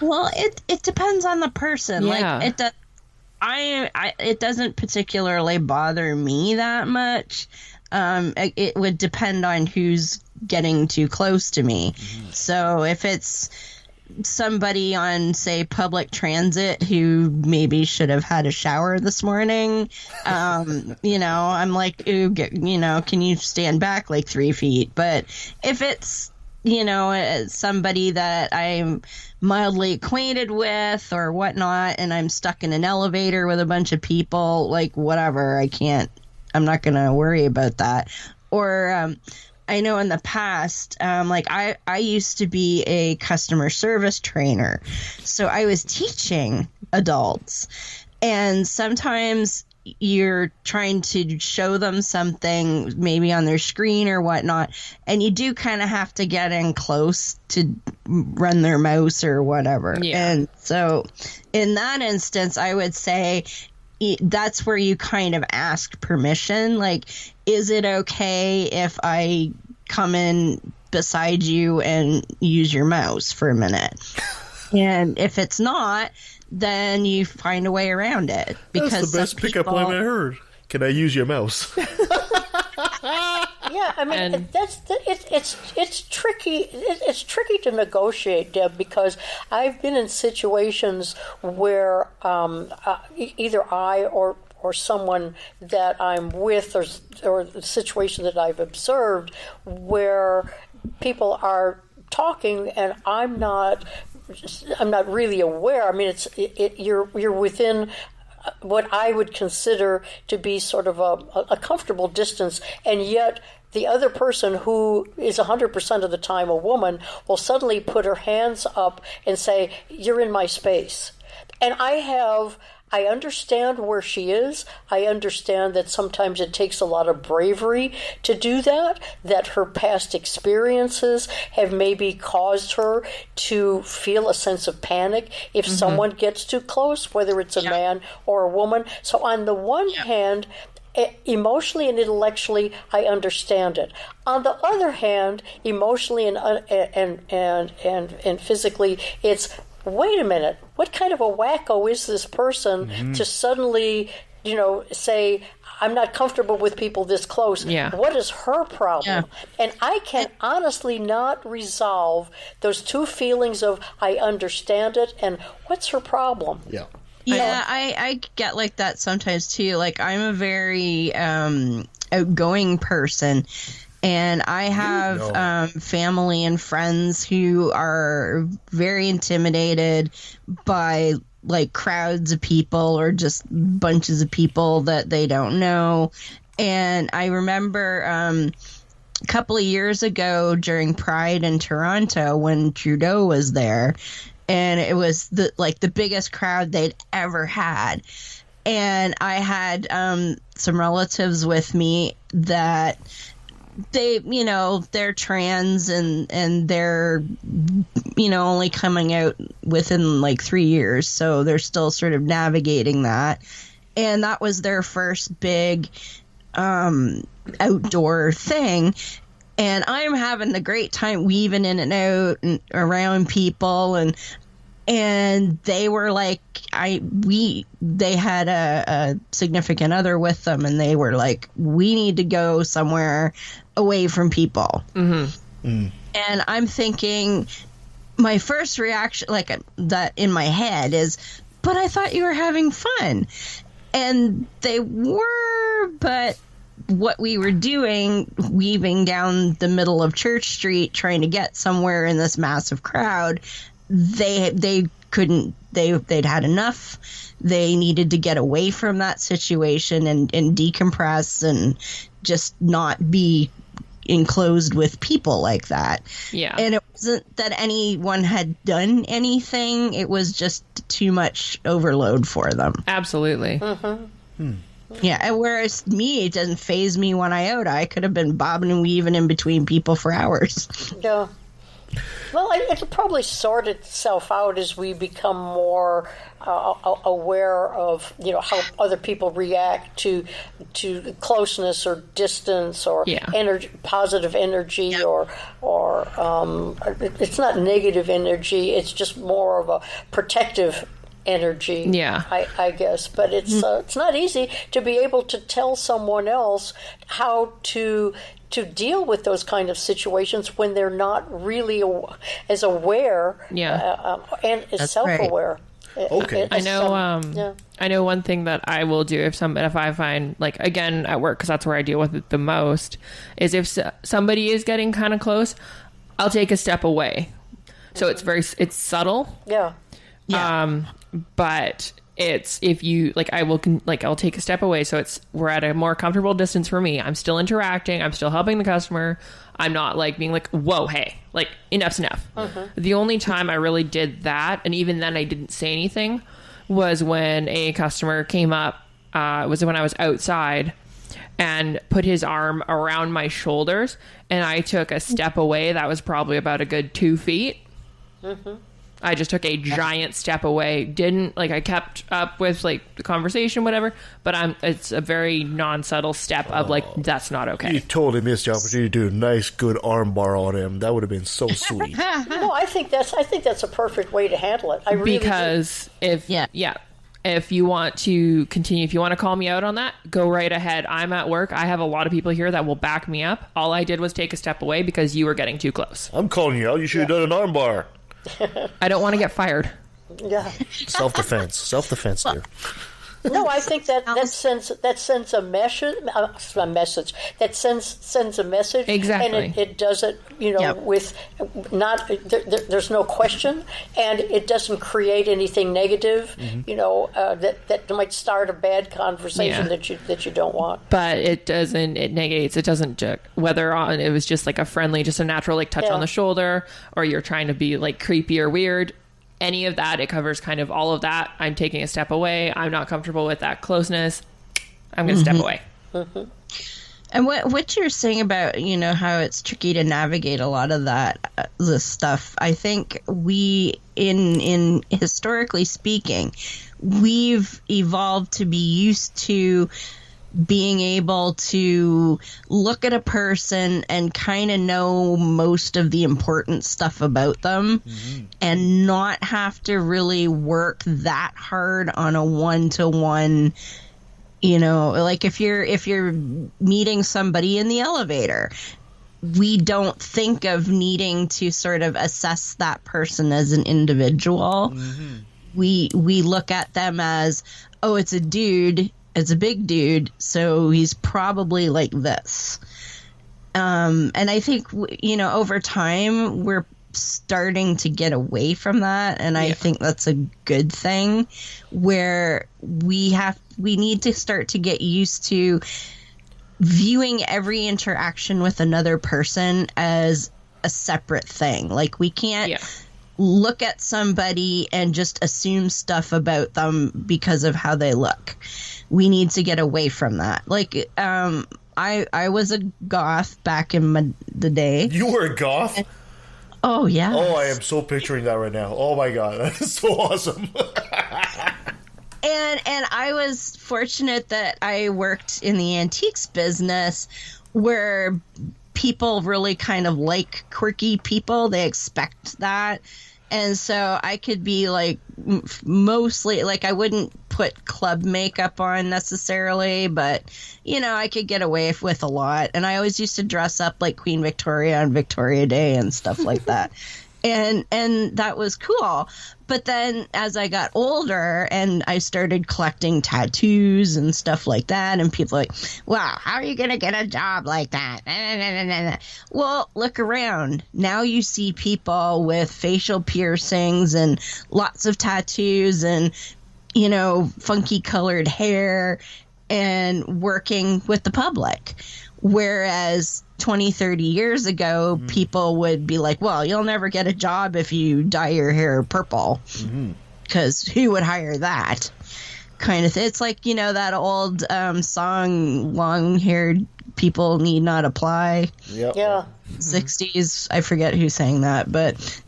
Well, it depends on the person. Yeah. Like, it doesn't particularly bother me that much. It would depend on who's getting too close to me. So if it's somebody on, say, public transit who maybe should have had a shower this morning, I'm like, ooh, can you stand back like 3 feet? But if it's, somebody that I'm mildly acquainted with or whatnot, and I'm stuck in an elevator with a bunch of people, like, whatever, I'm not going to worry about that. Or, I know in the past, I used to be a customer service trainer, so I was teaching adults, and sometimes you're trying to show them something maybe on their screen or whatnot, and you do kind of have to get in close to run their mouse or whatever. Yeah. And so in that instance, I would say that's where you kind of ask permission. Like, is it okay if I come in beside you and use your mouse for a minute? And if it's not, then you find a way around it. Because that's the best pickup line I heard. Can I use your mouse? Yeah, I mean, it's tricky. It's tricky to negotiate, Deb, because I've been in situations where either I or someone that I'm with, or the situation that I've observed, where people are talking and I'm not really aware. I mean, you're within what I would consider to be sort of a comfortable distance, and yet the other person, who is 100% of the time a woman, will suddenly put her hands up and say, "You're in my space." And I understand where she is. I understand that sometimes it takes a lot of bravery to do that her past experiences have maybe caused her to feel a sense of panic if someone gets too close, whether it's a man or a woman. So on the one hand, emotionally and intellectually, I understand it. On the other hand, emotionally and physically, it's, wait a minute, what kind of a wacko is this person to suddenly, say, I'm not comfortable with people this close. Yeah. What is her problem? Yeah. And I can honestly not resolve those two feelings of I understand it and what's her problem? Yeah. Yeah, I get like that sometimes too. Like, I'm a very outgoing person, and I have family and friends who are very intimidated by like crowds of people or just bunches of people that they don't know. And I remember a couple of years ago during Pride in Toronto when Trudeau was there, and it was the biggest crowd they'd ever had. And I had some relatives with me that they're trans and they're, only coming out within like 3 years. So they're still sort of navigating that. And that was their first big outdoor thing. And I'm having a great time weaving in and out and around people, and they were like, they had a significant other with them, and they were like, we need to go somewhere away from people. Mm-hmm. Mm. And I'm thinking, my first reaction, like that in my head, is, but I thought you were having fun. And they were, but what we were doing, weaving down the middle of Church Street, trying to get somewhere in this massive crowd, they couldn't, they'd had enough. They needed to get away from that situation and decompress and just not be enclosed with people like that. Yeah. And it wasn't that anyone had done anything. It was just too much overload for them. Absolutely. Mm-hmm. Hmm. Yeah, and whereas me, it doesn't faze me one iota. I could have been bobbing and weaving in between people for hours. Yeah. Well, it'll probably sort itself out as we become more aware of, how other people react to closeness or distance or energy, positive energy, or it's not negative energy. It's just more of a protective energy. Yeah, I guess, but it's not easy to be able to tell someone else how to deal with those kind of situations when they're not really as aware and as self-aware. Right. Okay. I know one thing that I will do if I find, like, again at work, because that's where I deal with it the most, is if somebody is getting kind of close, I'll take a step away. So it's subtle. Yeah. But it's, if you I'll take a step away, so we're at a more comfortable distance for me. I'm still interacting, I'm still helping the customer. I'm not like being like, whoa, hey, like, enough's enough. The only time I really did that, and even then I didn't say anything, was when a customer came up, was when I was outside, and put his arm around my shoulders, and I took a step away. That was probably about a good 2 feet. I just took a giant step away. I kept up with, like, the conversation, whatever, but it's a very non-subtle step of, like, that's not okay. You totally missed the opportunity to do a nice, good arm bar on him. That would have been so sweet. No, I think that's a perfect way to handle it. I really because do. If you want to continue, if you want to call me out on that, go right ahead. I'm at work. I have a lot of people here that will back me up. All I did was take a step away because you were getting too close. I'm calling you out. You should have done an arm bar. I don't want to get fired. Yeah. Self-defense, dear. No, I think that sends a message. That sends a message. Exactly. And it does it, with not. There's no question, and it doesn't create anything negative. That might start a bad conversation that you don't want. But it doesn't. It negates. It doesn't. Whether it was just like a friendly, just a natural, like, touch on the shoulder, or you're trying to be, like, creepy or weird. Any of that, it covers kind of all of that. I'm taking a step away. I'm not comfortable with that closeness. I'm going to step away. And what you're saying about, how it's tricky to navigate a lot of this stuff, I think we, in historically speaking, we've evolved to be used to being able to look at a person and kind of know most of the important stuff about them and not have to really work that hard on a one-to-one, like if you're meeting somebody in the elevator, we don't think of needing to sort of assess that person as an individual. We look at them as, oh, it's a dude. It's a big dude, so he's probably like this. And I think, over time, we're starting to get away from that, and I think that's a good thing, where we need to start to get used to viewing every interaction with another person as a separate thing. Like, we can't look at somebody and just assume stuff about them because of how they look. We need to get away from that. Like, I was a goth back in the day. You were a goth? Oh, yeah. Oh, I am so picturing that right now. Oh, my God. That is so awesome. And I was fortunate that I worked in the antiques business where people really kind of like quirky people. They expect that. And so I could be like, mostly, like, I wouldn't put club makeup on necessarily, but, I could get away with a lot. And I always used to dress up like Queen Victoria on Victoria Day and stuff like that. And that was cool. But then as I got older and I started collecting tattoos and stuff like that, and people are like, wow, how are you going to get a job like that? Well, look around. Now you see people with facial piercings and lots of tattoos and, funky colored hair and working with the public. Whereas 20, 30 years ago, people would be like, well, you'll never get a job if you dye your hair purple. Because who would hire that kind of thing? It's like, that old song, long-haired people need not apply. Yep. Yeah. 60s, I forget who sang that, but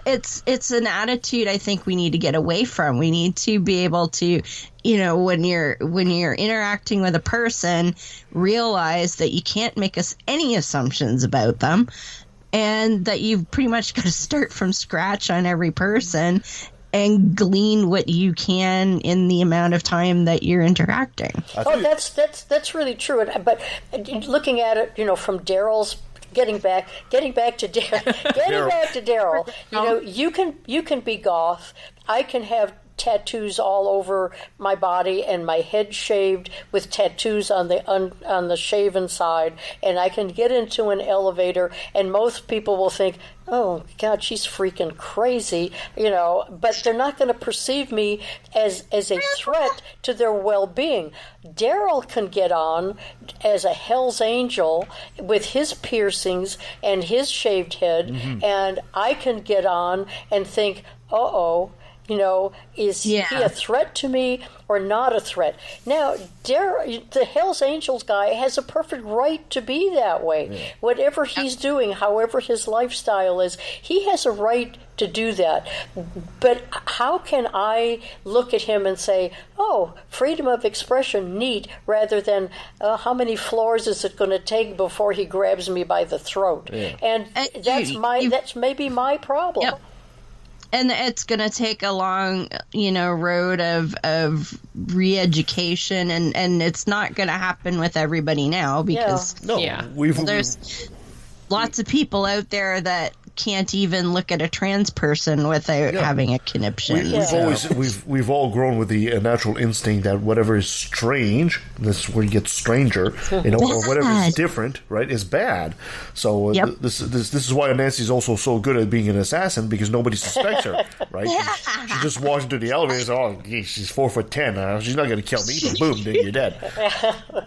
it's an attitude I think we need to get away from. We need to be able to, when you're interacting with a person, realize that you can't make us any assumptions about them, and that you've pretty much got to start from scratch on every person and glean what you can in the amount of time that you're interacting. Oh, that's really true. But looking at it, from Daryl's. Getting back to Daryl. You can be goth. I can have tattoos all over my body and my head shaved with tattoos on the shaven side, and I can get into an elevator and most people will think, oh God, she's freaking crazy, but they're not going to perceive me as a threat to their well-being. Daryl can get on as a Hell's Angel with his piercings and his shaved head, and I can get on and think, is he a threat to me or not a threat? Now, the Hells Angels guy has a perfect right to be that way. Yeah. Whatever he's doing, however his lifestyle is, he has a right to do that. But how can I look at him and say, oh, freedom of expression, neat, rather than how many floors is it going to take before he grabs me by the throat? Yeah. And that's maybe my problem. Yep. And it's going to take a long, road of re-education, and it's not going to happen with everybody now because there's lots of people out there that can't even look at a trans person without having a conniption. We've all grown with the natural instinct that whatever is strange, this is where it gets stranger, or whatever is different, right, is bad. So this is why Nancy's also so good at being an assassin, because nobody suspects her, right? She just walks into the elevator and says, oh, geez, she's 4'10". She's not going to kill me, but boom, then you're dead.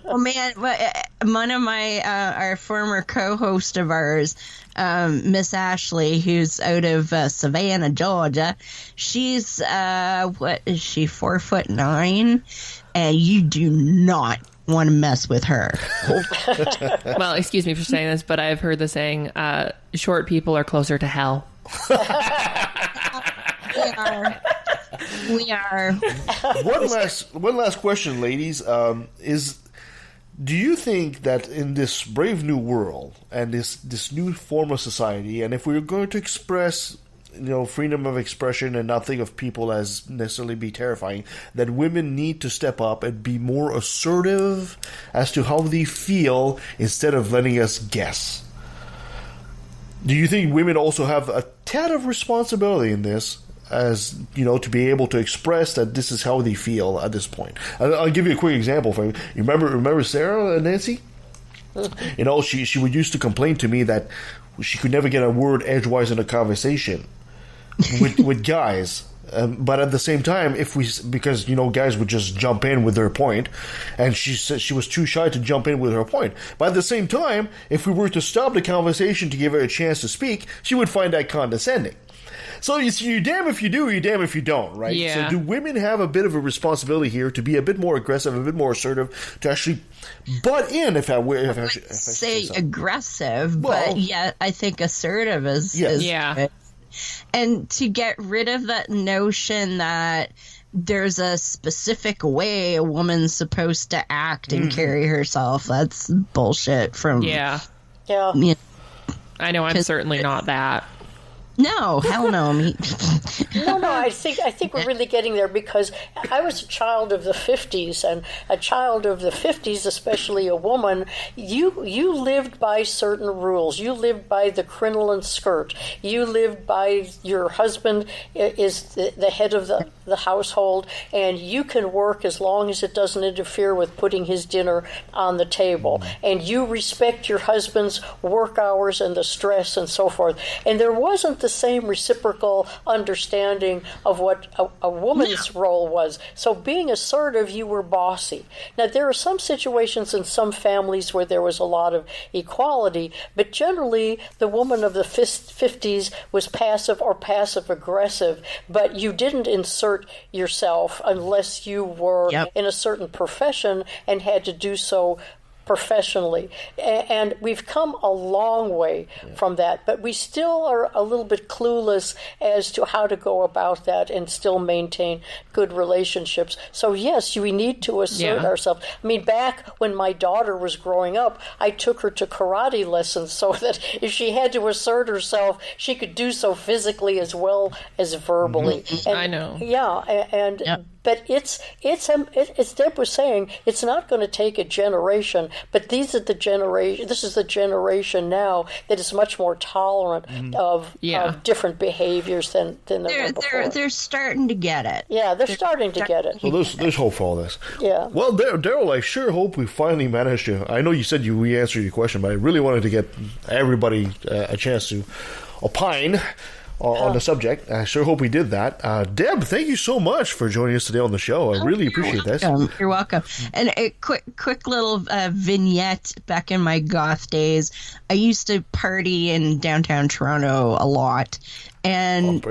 Oh man, one of my our former co-host of ours, Miss Ashley, who's out of Savannah, Georgia. She's what is she, 4'9", and you do not want to mess with her. Well, excuse me for saying this, but I've heard the saying, short people are closer to hell. We are. One last question, ladies, is, do you think that in this brave new world and this new form of society, and if we're going to express, freedom of expression and not think of people as necessarily be terrifying, that women need to step up and be more assertive as to how they feel instead of letting us guess? Do you think women also have a tad of responsibility in this, as to be able to express that this is how they feel at this point? I'll give you a quick example. You remember Sarah and Nancy? She would used to complain to me that she could never get a word edgewise in a conversation with guys. But at the same time, because guys would just jump in with their point, and she said she was too shy to jump in with her point. But at the same time, if we were to stop the conversation to give her a chance to speak, she would find that condescending. So you're damn if you do, you're damn if you don't, right? Yeah. So do women have a bit of a responsibility here to be a bit more aggressive, a bit more assertive, to actually butt in, if I say aggressive, but yet I think assertive is good. And to get rid of that notion that there's a specific way a woman's supposed to act and carry herself, that's bullshit from... Yeah. I know I'm certainly not that. No, hell no. No. I think we're really getting there, because I was a child of the 50s, and a child of the 50s, especially a woman, you lived by certain rules. You lived by the crinoline skirt. You lived by your husband is the head of the household, and you can work as long as it doesn't interfere with putting his dinner on the table. And you respect your husband's work hours and the stress and so forth. And there wasn't the same reciprocal understanding of what a woman's role was. So being assertive, you were bossy. Now, there are some situations in some families where there was a lot of equality, but generally the woman of the 50s was passive or passive-aggressive, but you didn't insert yourself unless you were in a certain profession and had to do so professionally. And we've come a long way from that, but we still are a little bit clueless as to how to go about that and still maintain good relationships. So yes, we need to assert ourselves. I mean, back when my daughter was growing up, I took her to karate lessons so that if she had to assert herself, she could do so physically as well as verbally. And, I know. Yeah, and but it's Deb was saying, it's not going to take a generation, but this is the generation now that is much more tolerant of different behaviors than they were before. They're starting to get it. Yeah, they're starting to get it. Well, there's hope for all this. Yeah. Well, Daryl, I sure hope we finally managed to. I know you said we answered your question, but I really wanted to get everybody a chance to opine on the subject. I sure hope we did that. Deb, thank you so much for joining us today on the show. I really appreciate this. You're welcome. And a quick little vignette. Back in my goth days, I used to party in downtown Toronto a lot. And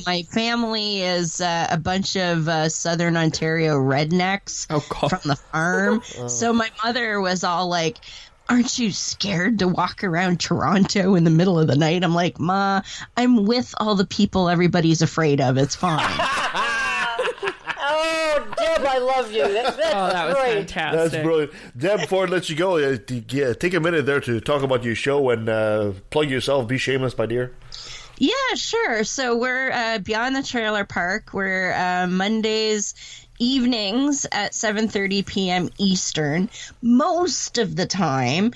my family is a bunch of Southern Ontario rednecks from the farm. So my mother was all like, aren't you scared to walk around Toronto in the middle of the night? I'm like, Ma, I'm with all the people everybody's afraid of. It's fine. Oh, Deb, I love you. That was great. Fantastic. That's brilliant. Deb, before I let you go, take a minute there to talk about your show and plug yourself. Be shameless, my dear. Yeah, sure. So we're Beyond the Trailer Park. We're Mondays evenings at 7:30 p.m. Eastern most of the time.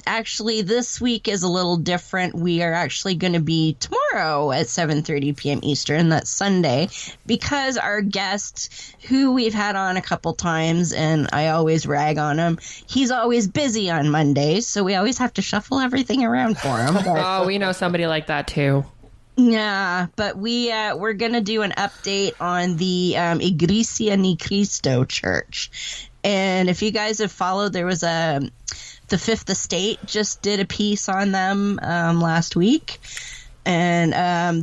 Actually, this week is a little different. We are actually going to be tomorrow at 7:30 p.m. Eastern. That's Sunday, because our guest, who we've had on a couple times, and I always rag on him, he's always busy on Mondays, so we always have to shuffle everything around for him. Oh, we know somebody like that too. Yeah, but we're gonna do an update on the Iglesia Ni Cristo Church, and if you guys have followed, there was the Fifth Estate just did a piece on them last week, and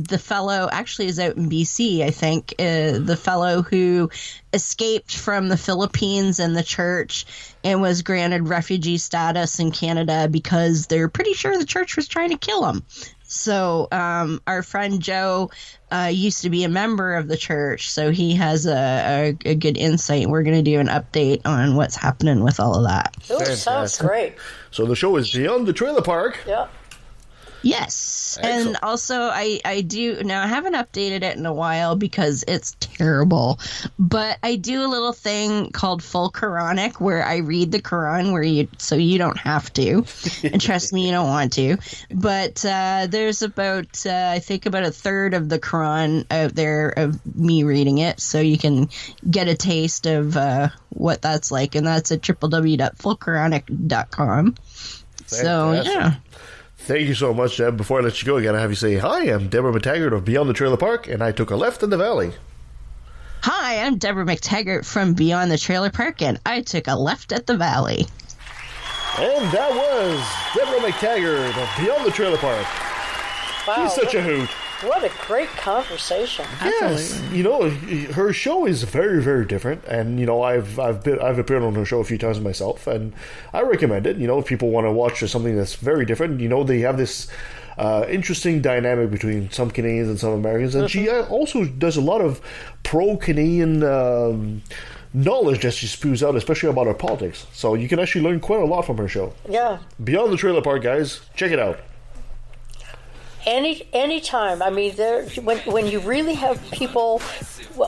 the fellow actually is out in BC, I think, the fellow who escaped from the Philippines and the church and was granted refugee status in Canada because they're pretty sure the church was trying to kill him. So our friend Joe used to be a member of the church, so he has a good insight. We're going to do an update on what's happening with all of that. Oh, sounds great. So the show is Beyond the Trailer Park. Yeah. Yes. Excellent. And also I do now, I haven't updated it in a while because it's terrible, but I do a little thing called full Quranic where I read the Quran so you don't have to, and trust me, you don't want to, but there's about I think about a third of the Quran out there of me reading it, so you can get a taste of what that's like, and that's at www.fullquranic.com. So yeah. Thank you so much, Deb. Before I let you go, I gotta have you say, hi, I'm Deborah McTaggart of Beyond the Trailer Park, and I took a left in the valley. Hi, I'm Deborah McTaggart from Beyond the Trailer Park, and I took a left at the valley. And that was Deborah McTaggart of Beyond the Trailer Park. Wow. She's such a hoot. What a great conversation. Yes, you know, her show is very, very different, and you know, I've appeared on her show a few times myself, and I recommend it. You know, if people want to watch something that's very different, you know, they have this interesting dynamic between some Canadians and some Americans, and she also does a lot of pro-Canadian knowledge that she spews out, especially about our politics. So you can actually learn quite a lot from her show. Yeah. Beyond the Trailer Park, guys, check it out. Anytime. I mean, when you really have people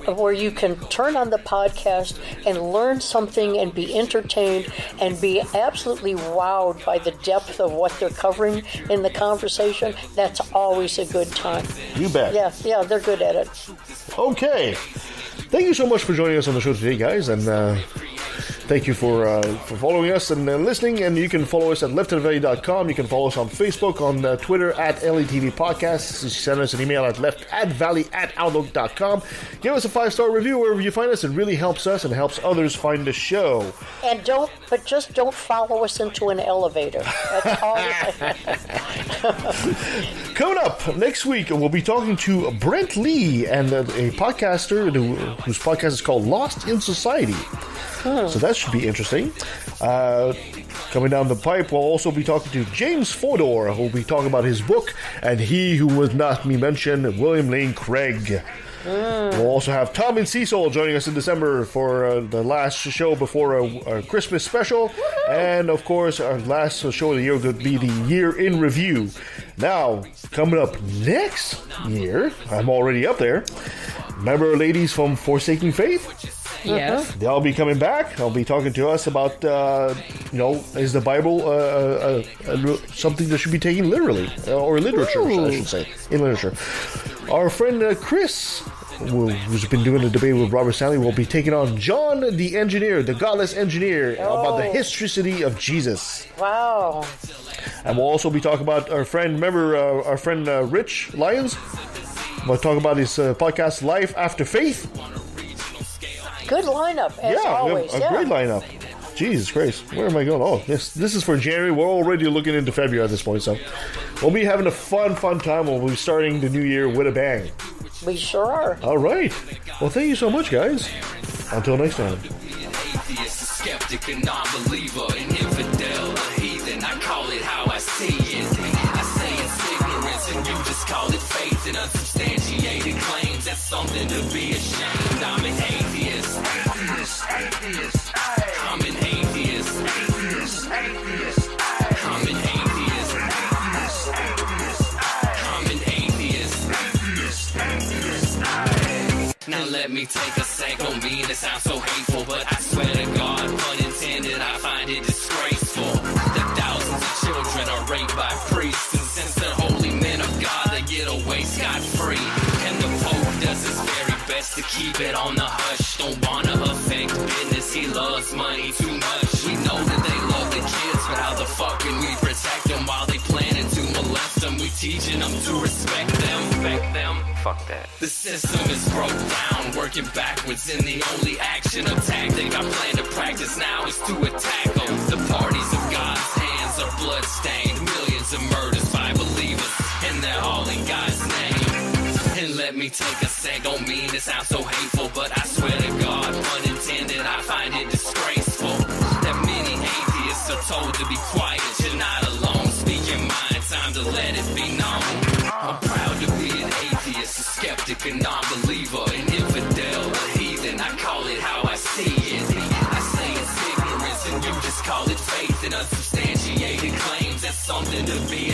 where you can turn on the podcast and learn something and be entertained and be absolutely wowed by the depth of what they're covering in the conversation, that's always a good time. You bet. Yeah, they're good at it. Okay. Thank you so much for joining us on the show today, guys, and thank you for following us and listening. And you can follow us at leftandvalley.com. You can follow us on Facebook, on Twitter at LATV Podcasts. You send us an email at leftatvalley@outlook.com. Give us a 5-star review wherever you find us. It really helps us and helps others find the show. And just don't follow us into an elevator. That's all. Coming up next week, we'll be talking to Brent Lee, and a podcaster whose podcast is called Lost in Society. So that should be interesting. Coming down the pipe, we'll also be talking to James Fodor, who will be talking about his book, And He Who Would Not Be Mentioned, William Lane Craig. We'll also have Tom and Cecil joining us in December for the last show before our Christmas special. And, of course, our last show of the year will be the Year in Review. Now, coming up next year, I'm already up there. Remember ladies from Forsaking Faith? Yes. They'll be coming back. They'll be talking to us about, is the Bible something that should be taken literally? Or literature, I should say. In literature. Our friend Chris, who's been doing a debate with Robert Stanley, will be taking on John the Engineer, the Godless Engineer, about the historicity of Jesus. Wow. And we'll also be talking about our friend, Rich Lyons. We'll talk about his podcast, Life After Faith. Good lineup, as always. A great lineup. Jesus Christ. Where am I going? Oh, this is for January. We're already looking into February at this point, so we'll be having a fun time. We'll be starting the new year with a bang. We sure are. All right. Well, thank you so much, guys. Until next time. Atheist, a skeptic, a non-believer, an infidel, a heathen. I call it how I see it. I say it's ignorance and you just call it faith and unsubstantiated claims. That's something to be ashamed. I'm an atheist. Atheist. I'm an atheist. Atheist. I'm an atheist. I'm an atheist. Now let me take a sec. Don't mean it sounds so hateful, but I swear to God, pun intended, I find it disgraceful that thousands of children are raped by priests, and since they're holy men of God, they get away scot-free. And the Pope does his very best to keep it on the hush. Don't wanna affect business, he loves money too much. We know that they love the kids, but how the fuck can we protect them while they planning to molest them? We teaching them to respect them. Fuck that. The system is broke down, working backwards, and the only action or tactic I plan to practice now is to attack them. The parties of God's hands are bloodstained, millions of murders by believers, and they're all in God's name. And let me take a sec, don't mean to sound so hateful, but I swear to God, pun intended, I find it disgraceful that many atheists are told to be quiet. You're not alone, speak your mind, time to let it be known. I'm proud to be an atheist, a skeptic, a non-believer, an infidel, a heathen. I call it how I see it. I say it's ignorance and you just call it faith and unsubstantiated claims. That's something to be